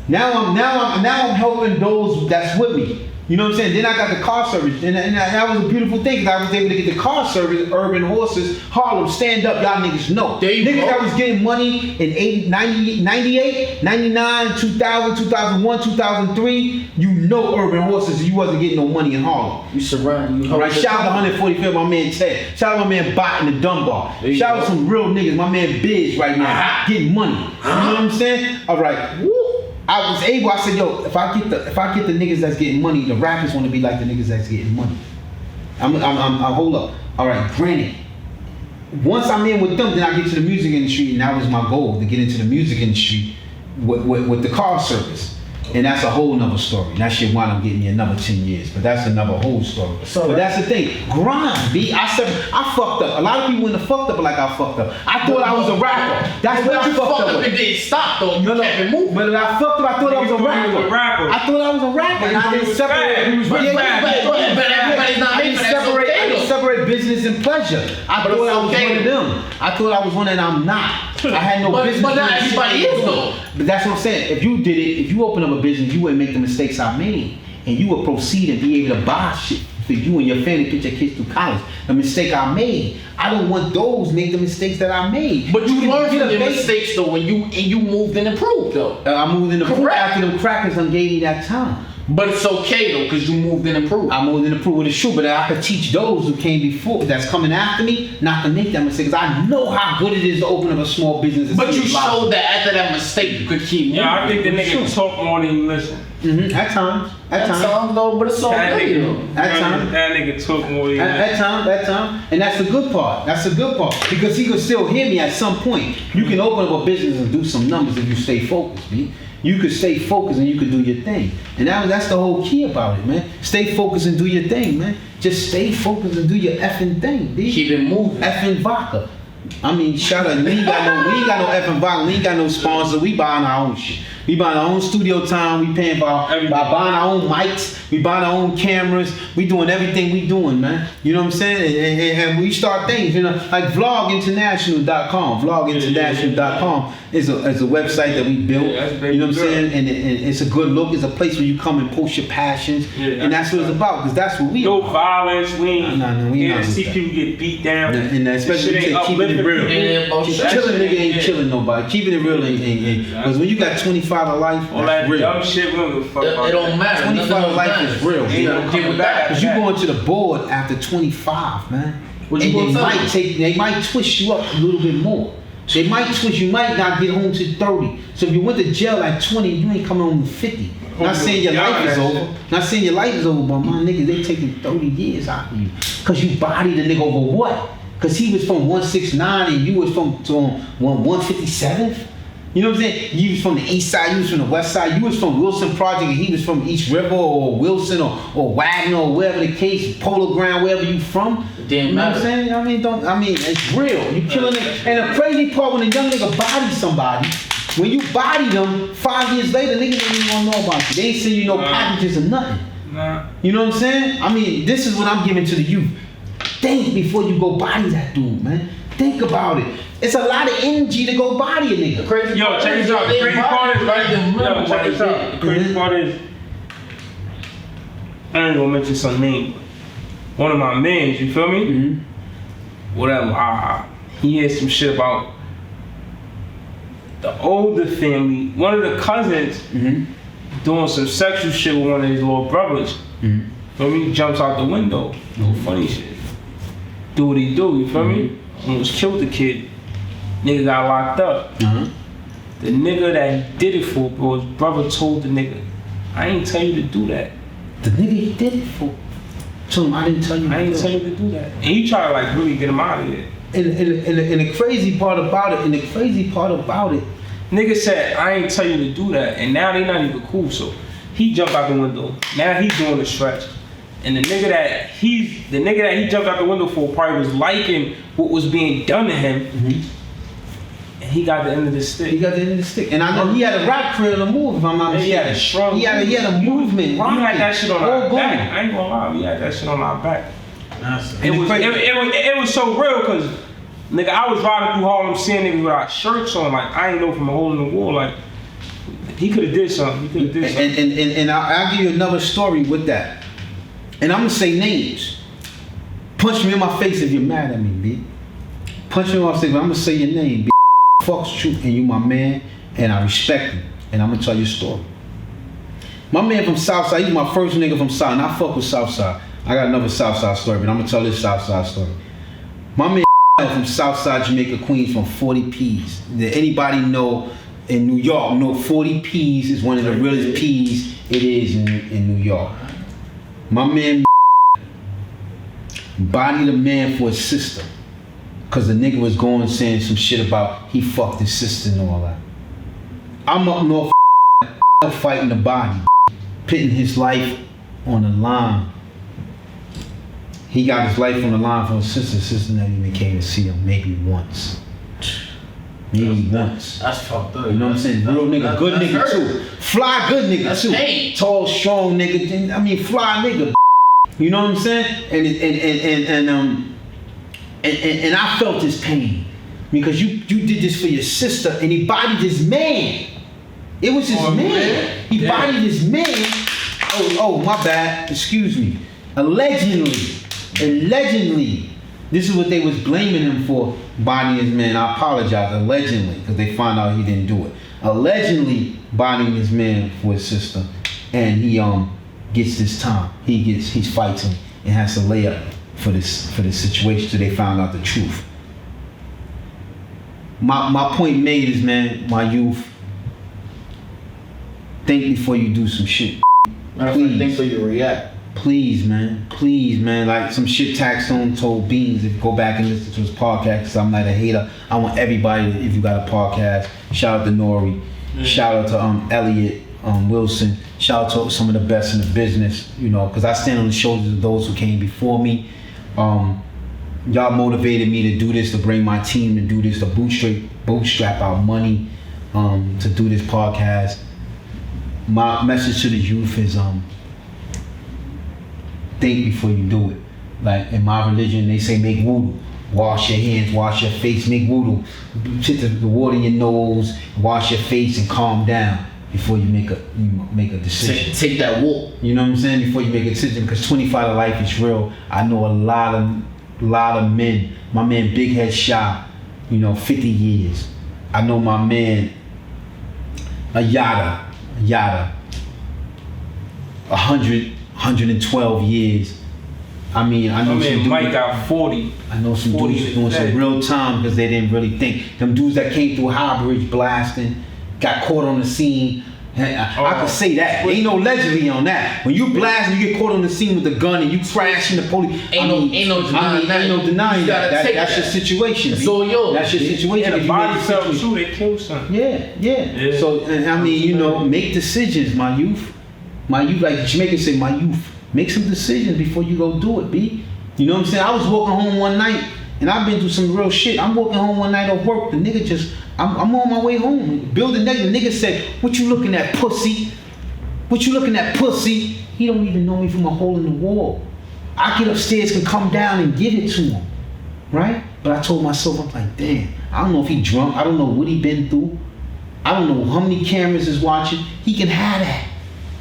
Speaker 1: Now I'm helping those that's with me. You know what I'm saying? Then I got the car service, and that was a beautiful thing, because I was able to get the car service, Urban Horses, Harlem, stand up, y'all niggas know.
Speaker 3: There you
Speaker 1: niggas
Speaker 3: go.
Speaker 1: that was getting money in 98, 99, 2000, 2001, 2003, you know Urban Horses, you wasn't getting no money in Harlem.
Speaker 3: You surround you.
Speaker 1: Right, shout out to 145th, my man Ted. Shout out my man Bot in the Dunbar. Shout out some real niggas, my man Biz right now, getting money. You know what I'm saying? All right. Woo. I said, yo, if I get the niggas that's getting money, the rappers want to be like the niggas that's getting money. I'm hold up. All right, granted, once I'm in with them, then I get to the music industry, and that was my goal, to get into the music industry with the car service. And that's a whole nother story. That shit wound up getting me another 10 years, but that's another whole story. But that's the thing, grind, B. I fucked up. A lot of people wouldn't have fucked up like I fucked up. I thought I was a rapper. That's what I fucked up with.
Speaker 3: It didn't stop though. You kept it moving.
Speaker 1: But I fucked up. I thought I was a rapper. I thought I was a rapper. And I didn't separate.
Speaker 3: Everybody's not making that.
Speaker 1: I didn't separate business and pleasure. I thought I was one of them. I thought I was one, and I'm not. I had no business.
Speaker 3: But not everybody is though.
Speaker 1: But that's what I'm saying. If you did it, if you open up a business, you wouldn't make the mistakes I made, and you would proceed and be able to buy shit for you and your family, put your kids through college. The mistake I made, I don't want those make the mistakes that I made.
Speaker 3: But you learned from your mistakes though when you moved and improved though.
Speaker 1: I moved and improved after them crackers done gave me that time.
Speaker 3: But it's okay though, because you moved and improved.
Speaker 1: I moved and improved, it's true, but I could teach those who came before, that's coming after me, not to make that mistake, because I know how good it is to open up a small business.
Speaker 3: But you showed that after that mistake, you could keep moving.
Speaker 2: Yeah, I think the nigga talk more than you listen.
Speaker 1: At times. At times
Speaker 3: though, but it's all good though.
Speaker 1: At times.
Speaker 2: That nigga talk more than you listen.
Speaker 1: At time. And that's the good part. That's the good part. Because he could still hear me at some point. You can open up a business and do some numbers if you stay focused, B. You could stay focused and you could do your thing. And that's the whole key about it, man. Stay focused and do your thing, man. Just stay focused and do your effing thing, B.
Speaker 3: Keep it moving.
Speaker 1: Effing vodka. I mean, shout out. We ain't got no effing vodka. We ain't got no sponsor. We buying our own shit. We buying our own studio time. We paying by buying our own mics. We buying our own cameras. We doing everything we doing, man. You know what I'm saying? And we start things, you know, like vloginternational.com. Vloginternational.com is a website that we built. You know what I'm saying? And it's a good look. It's a place where you come and post your passions. And that's what it's about, because that's what we
Speaker 2: no
Speaker 1: are.
Speaker 2: violence. We ain't
Speaker 1: we
Speaker 2: here
Speaker 1: not
Speaker 2: to see
Speaker 1: that.
Speaker 2: people get beat down.
Speaker 1: And especially keeping it real. Killing nigga ain't killing nobody. Keeping it real ain't. Because when you got 25 of life,
Speaker 2: all that
Speaker 1: real.
Speaker 2: dumb shit, we don't give a fuck about.
Speaker 3: It don't matter.
Speaker 1: 25 of life is real. Because you going to the board after 25, man.
Speaker 3: What you
Speaker 1: And
Speaker 3: gonna
Speaker 1: they might twist you up a little bit more. They might twist, you might not get home to 30. So if you went to jail at 20, you ain't coming home to 50. Not saying your life is over. Not saying your life is over, but my nigga, they taking 30 years out of you. Because you bodied a nigga over what? Because he was from 169 and you was from 157th? You know what I'm saying? You was from the east side, you was from the west side, you was from Wilson Project, and he was from East River or Wilson or Wagner or wherever the case, Polo Ground, wherever you from. You know what I'm saying? I mean, it's real. You killing it. And the crazy part, when a young nigga bodies somebody, when you body them, 5 years later, niggas don't even want to know about you. They ain't send you no packages or nothing. You know what I'm saying? I mean, this is what I'm giving to the youth. Think before you go body that dude, man. Think about it. It's a lot of energy to go body a nigga.
Speaker 3: Crazy
Speaker 2: Yo,
Speaker 3: part
Speaker 2: check
Speaker 3: is
Speaker 2: this out. The
Speaker 3: they
Speaker 2: crazy
Speaker 3: body
Speaker 2: part is, right?
Speaker 3: them
Speaker 2: Yo,
Speaker 3: remember
Speaker 2: check
Speaker 3: what
Speaker 2: this
Speaker 3: they
Speaker 2: out.
Speaker 3: did.
Speaker 2: The crazy part is, I ain't gonna mention some name, but one of my mans, you feel me? Whatever. He had some shit about the older family. One of the cousins doing some sexual shit with one of his little brothers. Feel me? Jumps out the window. No funny shit. Do what he do, you feel me? Almost killed the kid. Nigga got locked up. The nigga that he did it for, bro, his brother told the nigga, I ain't tell you to do that.
Speaker 1: The nigga he did it for. Told him I didn't tell you.
Speaker 2: I ain't tell you to do that. And he tried to like really get him out of there.
Speaker 1: And the crazy part about it,
Speaker 2: Nigga said, I ain't tell you to do that. And now they not even cool, so he jumped out the window. Now he's doing the stretch. And the nigga that he jumped out the window for probably was liking what was being done to him. And he got the end of the stick.
Speaker 1: He got the end of the stick. And I know he had a rap career to move, if I'm not mistaken.
Speaker 2: He had a strong.
Speaker 1: He had a movement.
Speaker 2: We had that shit on
Speaker 1: All
Speaker 2: our
Speaker 1: going.
Speaker 2: back. I ain't gonna lie, we had that shit on our back.
Speaker 1: And
Speaker 2: It was so real because, nigga, I was riding through Harlem seeing niggas without shirts on. Like, I ain't know from a hole in the wall. Like, he could have did something.
Speaker 1: And I'll give you another story with that. And I'm gonna say names. Punch me in my face if you're mad at me, B. Punch me in my face, but I'm gonna say your name, B. Fucks you, and you my man, and I respect you. And I'm gonna tell you a story. My man from Southside, he's my first nigga from South, and I fuck with Southside. I got another Southside story, but I'm gonna tell this Southside story. My man from Southside Jamaica, Queens, from 40 P's. Did anybody know in New York? Know 40 P's is one of the realest P's it is in New York. My man bodied a man for his sister. Cause the nigga was going saying some shit about he fucked his sister and all that. I'm up north fighting the body, putting his life on the line. He got his life on the line for his sister. His sister never even came to see him, maybe once. Maybe once.
Speaker 3: That's fucked up.
Speaker 1: You know what I'm saying? Real nigga, good nigga too. Fly good nigga too.
Speaker 3: Pain.
Speaker 1: Tall, strong nigga. I mean, fly nigga. You know what I'm saying? And I felt his pain because you did this for your sister, and he bodied his man. It was his man. He bodied his man. Oh, my bad. Excuse me. Allegedly, this is what they was blaming him for, bodying his man. I apologize. Allegedly, because they found out he didn't do it. Allegedly bodying his man for his sister, and he gets this time. He's fighting and has to lay up for this situation till they found out the truth. My point made is, man, my youth, think before you do some shit.
Speaker 3: Please. Think before you react.
Speaker 1: Please, man. Like some shit Taxstone told Beans, if you go back and listen to his podcast, because I'm not a hater. I want everybody, if you got a podcast, shout out to Nori, shout out to Elliot Wilson, shout out to some of the best in the business, you know, because I stand on the shoulders of those who came before me. Y'all motivated me to do this, to bring my team to do this, to bootstrap our money, to do this podcast. My message to the youth is think before you do it. Like in my religion, they say make wudu. Wash your hands, wash your face, make wudu. Put the water in your nose, wash your face, and calm down before you make a decision.
Speaker 3: Take that walk.
Speaker 1: You know what I'm saying? Before you make a decision, because 25 to life is real. I know a lot of men. My man Big Head Shy, 50 years. I know my man Yada, 112 years. I mean, I know some
Speaker 2: Mike got 40.
Speaker 1: I know some dudes doing some real time because they didn't really think. Them dudes that came through Highbridge blasting, got caught on the scene. I could say that. Ain't no allegedly on that. When you blast and you get caught on the scene with a gun and you crash in the police,
Speaker 3: ain't no denying that.
Speaker 1: That's your situation.
Speaker 3: It's all yours.
Speaker 1: That's your situation.
Speaker 2: Yeah, the body fell too, they killed something.
Speaker 1: Yeah. So, I mean, make decisions, my youth. My youth, like Jamaicans say, my youth. Make some decisions before you go do it, B. You know what I'm saying? I was walking home one night, and I've been through some real shit. I'm walking home one night off work. The nigga I'm on my way home. Building next, the nigga said, "What you looking at, pussy? What you looking at, pussy?" He don't even know me from a hole in the wall. I get upstairs, can come down and give it to him, right? But I told myself, I'm like, damn, I don't know if he drunk. I don't know what he been through. I don't know how many cameras is watching. He can have that.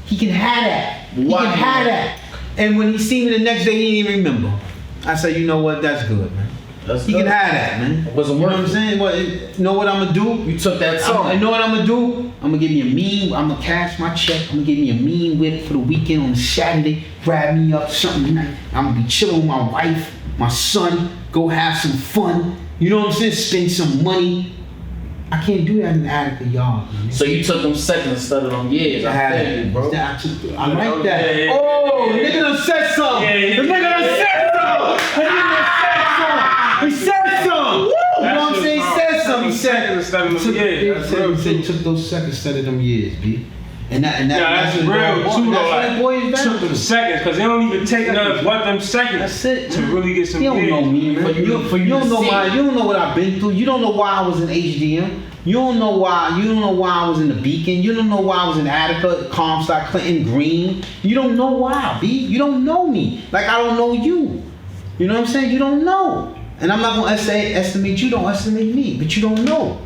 Speaker 1: He can have that. He
Speaker 4: Wow.
Speaker 1: can have that. And when he seen me the next day, he didn't even remember. I said, you know what? That's good, man.
Speaker 4: That's
Speaker 1: He
Speaker 4: good.
Speaker 1: can have that, man.
Speaker 4: It wasn't
Speaker 1: You know what I'm
Speaker 4: working.
Speaker 1: saying? What? You know what I'm gonna do?
Speaker 4: You took that
Speaker 1: You
Speaker 4: song.
Speaker 1: know what I'm gonna do? I'm gonna give me a mean. I'm gonna cash my check. I'm gonna give me a mean whip for the weekend on Saturday. Grab me up something nice. I'm gonna be chilling with my wife, my son. Go have some fun. You know what I'm saying? Spend some money. I can't do that in the Attica yard, man.
Speaker 4: So you took them seconds instead of them years. I feel you, bro.
Speaker 1: I like that.
Speaker 2: Yeah.
Speaker 1: Oh, the nigga done said something.
Speaker 2: Yeah.
Speaker 1: The nigga done said something. The nigga done said something. He said something. You know what I'm saying? He said something. He said.
Speaker 2: Instead of them years. That's real
Speaker 1: He said he
Speaker 2: too.
Speaker 1: took those seconds instead of them years, B. And that's
Speaker 2: That's
Speaker 1: what
Speaker 2: real
Speaker 1: boy-
Speaker 2: too, though.
Speaker 1: That's what
Speaker 2: Like,
Speaker 1: boy is
Speaker 2: took
Speaker 1: back
Speaker 2: them
Speaker 1: to.
Speaker 2: seconds, because they don't even take nothing but them seconds
Speaker 1: That's it.
Speaker 2: to really get some
Speaker 1: You don't know
Speaker 2: years.
Speaker 1: me, man.
Speaker 4: For you- for you
Speaker 1: you don't
Speaker 4: to
Speaker 1: know
Speaker 4: see.
Speaker 1: you don't know what I've been through. You don't know why I was in HDM. You don't know why I was in the Beacon. You don't know why I was in Attica, Comstock, Clinton, Green. You don't know why, B. You don't know me. Like I don't know you. You know what I'm saying? You don't know. And I'm not gonna estimate you, don't estimate me, but you don't know.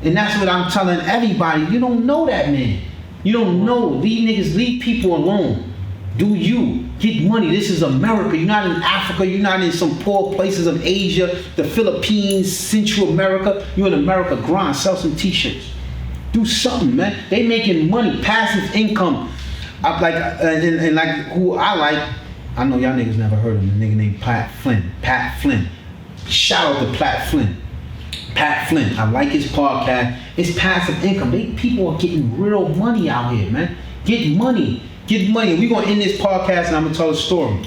Speaker 1: And that's what I'm telling everybody. You don't know that man. You don't know. Leave people alone. Do you. Get money. This is America. You're not in Africa. You're not in some poor places of Asia, the Philippines, Central America. You're in America. Grind. Sell some t-shirts. Do something, man. They making money. Passive income. And like who I like, I know y'all niggas never heard of him. A nigga named Pat Flynn. Pat Flynn. Shout out to Pat Flynn. Pat Flynn. I like his podcast. It's passive income. People are getting real money out here, man. Get money. Get money. And we're going to end this podcast and I'm going to tell a story.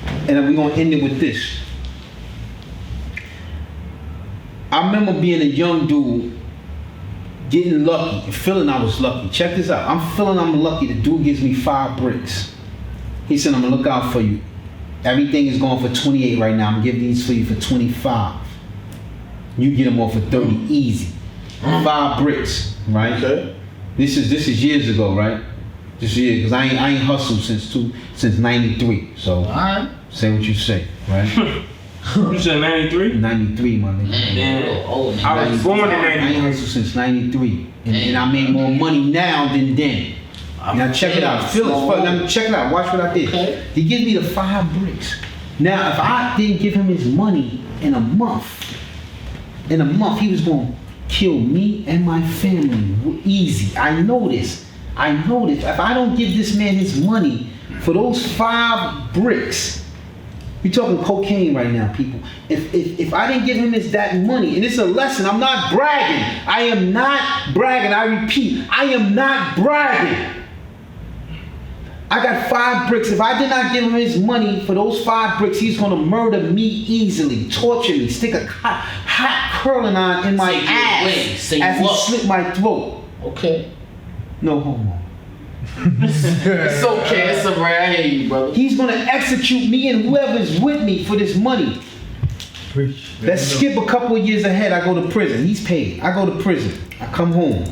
Speaker 1: And then we're going to end it with this. I remember being a young dude, getting lucky, and feeling I was lucky. Check this out. I'm feeling I'm lucky. The dude gives me 5 bricks. He said, I'm going to look out for you. Everything is going for 28 right now. I'm giving these for you for 25. You get them off for 30 easy. 5 bricks, right?
Speaker 4: Okay.
Speaker 1: This is years ago, right? This year, because I ain't hustled since 93. So
Speaker 4: Alright.
Speaker 1: say what you say, right?
Speaker 2: You said 93?
Speaker 1: 93, my nigga.
Speaker 3: Man, you're a little old,
Speaker 2: I
Speaker 3: man.
Speaker 2: was born in
Speaker 1: I ain't
Speaker 2: 93.
Speaker 1: hustled since 93. And I made more money now than then. Now check it out. Feel it. Now check it out. Watch what I did.
Speaker 3: Okay.
Speaker 1: He gives me the 5 bricks. Now, if I didn't give him his money in a month, he was going to kill me and my family easy. I know this. If I don't give this man his money for those 5 bricks, we talking cocaine right now, people. If I didn't give him that money, and it's a lesson, I'm not bragging. I am not bragging. I repeat, I am not bragging. I got 5 bricks. If I did not give him his money for those 5 bricks, he's gonna murder me easily, torture me, stick a hot curling on in my
Speaker 3: Say you
Speaker 1: ass
Speaker 3: win. Say
Speaker 1: as
Speaker 3: you
Speaker 1: he
Speaker 3: up.
Speaker 1: slit my throat.
Speaker 3: Okay.
Speaker 1: No homo.
Speaker 4: It's okay. It's alright. I hear you, brother.
Speaker 1: He's gonna execute me and whoever's with me for this money. Let's skip a couple of years ahead. I go to prison. He's paid. I go to prison. I come home.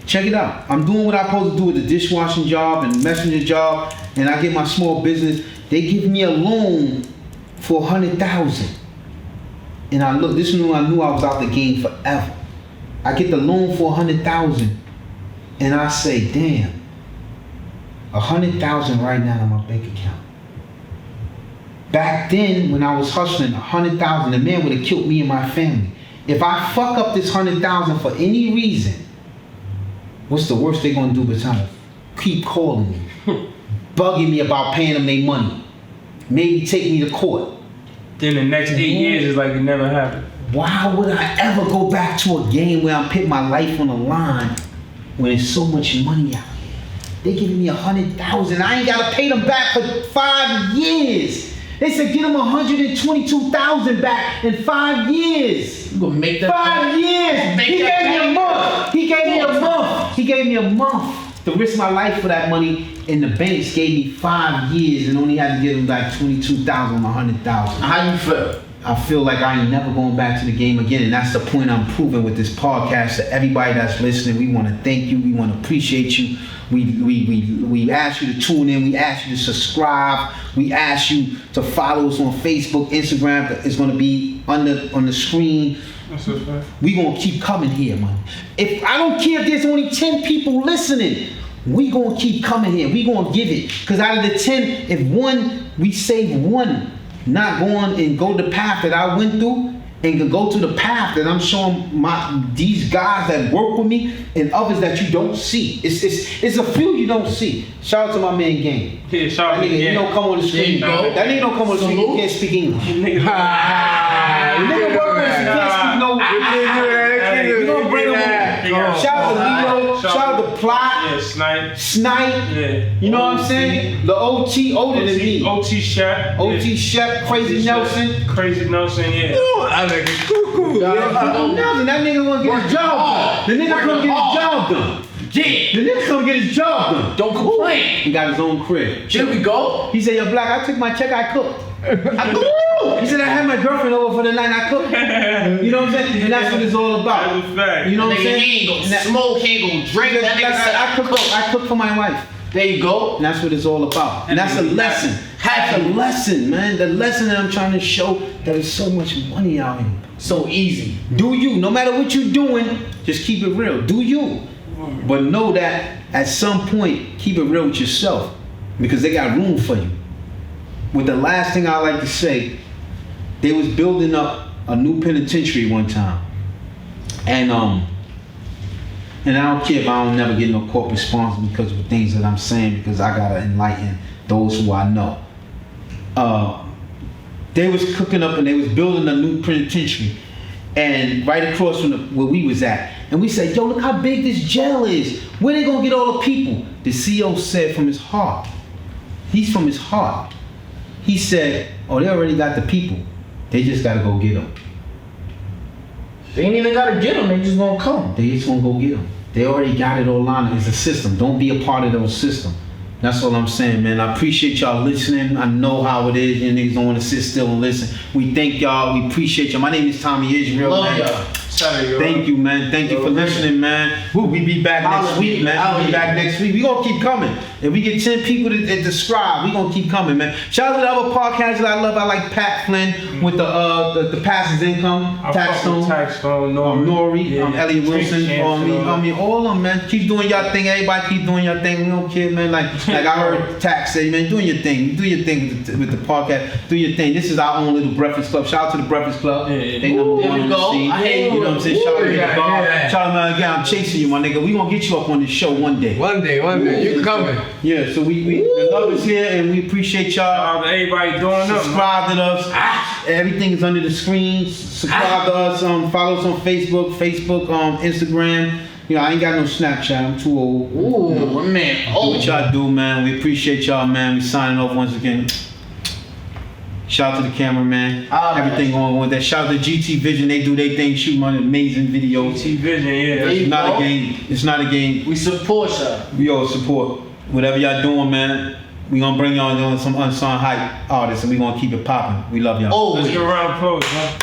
Speaker 1: Check it out. I'm doing what I'm supposed to do with the dishwashing job and messenger job, and I get my small business. They give me a loan for $100,000. And I look, this is when I knew I was out the game forever. I get the loan for $100,000, and I say, damn, $100,000 right now in my bank account. Back then, when I was hustling, $100,000, the man would have killed me and my family. If I fuck up this $100,000 for any reason, what's the worst they gonna do besides keep calling me, bugging me about paying them their money, maybe take me to court?
Speaker 2: Then the next 8 years is like it never happened.
Speaker 1: Why would I ever go back to a game where I'm putting my life on the line when there's so much money out here? They giving me $100,000. I ain't gotta pay them back for 5 years. They said get them $122,000 back in 5 years.
Speaker 4: You gonna make that
Speaker 1: 5 years.
Speaker 4: Make
Speaker 1: He
Speaker 4: that
Speaker 1: gave me a
Speaker 4: back.
Speaker 1: month. He gave me a month. He gave me a month to risk my life for that money, and the banks gave me 5 years and only had to give them back $22,000 on $100,000.
Speaker 4: How you feel?
Speaker 1: I feel like I ain't never going back to the game again, and that's the point I'm proving with this podcast. To everybody that's listening, we want to thank you. We want to appreciate you We ask you to tune in. We ask you to subscribe. We ask you to follow us on Facebook, Instagram. It's gonna be on the screen.
Speaker 2: That's a fact.
Speaker 1: We gonna keep coming here, man. If I don't care if there's only 10 people listening, we gonna keep coming here. We gonna give it. Cause out of the 10, if we save one, not going and go the path that I went through, and can go to the path that I'm showing these guys that work with me and others that you don't see. It's a few you don't see. Shout out to my man Game.
Speaker 2: Yeah, shout out
Speaker 1: That
Speaker 2: to
Speaker 1: nigga, he
Speaker 2: Game.
Speaker 1: don't come on the screen. That nigga don't come on the screen. He can't speak English. The nigga work with us, he can't speak no. We gonna bring him on. Shout out to Leo. Shout out to Plot.
Speaker 2: Yeah,
Speaker 1: Snipe.
Speaker 2: Yeah.
Speaker 1: You know what I'm saying? The OT older than me.
Speaker 2: OT Shep.
Speaker 1: OT Shep, Crazy Nelson.
Speaker 2: Crazy Nelson, yeah.
Speaker 1: That nigga wanna get his job done. The nigga come get his job done.
Speaker 4: Yeah.
Speaker 1: The nigga come get his job done.
Speaker 4: Don't complain.
Speaker 1: He got his own crib.
Speaker 4: Here we go.
Speaker 1: He said, yo, Black, I took my check, I cooked. He said, I had my girlfriend over for the night, I cooked. You know what I'm saying? And that's what it's all about.
Speaker 2: That's a fact.
Speaker 1: You know what I'm
Speaker 4: Nigga,
Speaker 1: saying?
Speaker 4: he ain't gonna smoke, he ain't gonna drink. That nigga
Speaker 1: I cook for my wife.
Speaker 4: There you go.
Speaker 1: And that's what it's all about. And that's a lesson. That's a lesson, man. The lesson that I'm trying to show, that there's so much money out here.
Speaker 4: So easy.
Speaker 1: Do you, no matter what you're doing, just keep it real. Do you. But know that at some point, keep it real with yourself. Because they got room for you. With the last thing I like to say, they was building up a new penitentiary one time. And I don't care if I don't never get no court response because of the things that I'm saying, because I gotta enlighten those who I know. They was cooking up and they was building a new penitentiary, and right across from where we was at. And we said, yo, look how big this jail is. Where they gonna get all the people? The CO said from his heart. He's from his heart. He said, oh, they already got the people. They just gotta go get them.
Speaker 4: They ain't even gotta get them, they just gonna come.
Speaker 1: They just gonna go get them. They already got it all on. It's a system. Don't be a part of those system. That's all I'm saying, man. I appreciate y'all listening. I know how it is. You niggas don't want to sit still and listen. We thank y'all. We appreciate y'all. My name is Tommy Israel.
Speaker 4: Love
Speaker 1: man.
Speaker 4: y'all.
Speaker 1: Thank you, man. Thank you for listening, man. We'll be back next week, man. We'll be back next week. We gonna keep coming. If we get 10 people to subscribe, we gonna keep coming, man. Shout out to the other podcasts that I love. I like Pat Flynn with the passive income, Taxstone, Nori, Elliot Wilson, all of them, man. Keep doing your thing. Everybody keep doing your thing. We don't care, man. Like I heard Tax say, man, doing your thing. Do your thing with the podcast. Do your thing. This is our own little Breakfast Club. Shout out to the Breakfast Club. They number one on the scene.
Speaker 4: I hate
Speaker 1: You know what I'm saying? Shout out to the bar. Shout out, again, I'm chasing you, my nigga. We gonna get you up on this show one day.
Speaker 5: One day, you coming.
Speaker 1: Yeah, so we the love is here and we appreciate y'all.
Speaker 2: Everybody doing up.
Speaker 1: Subscribe to us. Everything is under the screen. Subscribe to us. Follow us on Facebook, Instagram. You know, I ain't got no Snapchat. I'm too old.
Speaker 4: Ooh, man.
Speaker 1: Do what y'all do, man. We appreciate y'all, man. We signing off once again. Shout out to the cameraman. Everything going with that. Shout out to GT Vision. They do their thing, shooting on amazing videos.
Speaker 2: GT Vision, yeah.
Speaker 1: It's not a game. It's not a game.
Speaker 4: We support y'all.
Speaker 1: We all support. Whatever y'all doing, man. We gonna bring y'all on some unsung hype artists and we gonna keep it popping. We love y'all.
Speaker 4: Oh,
Speaker 2: Let's get a round of applause, man.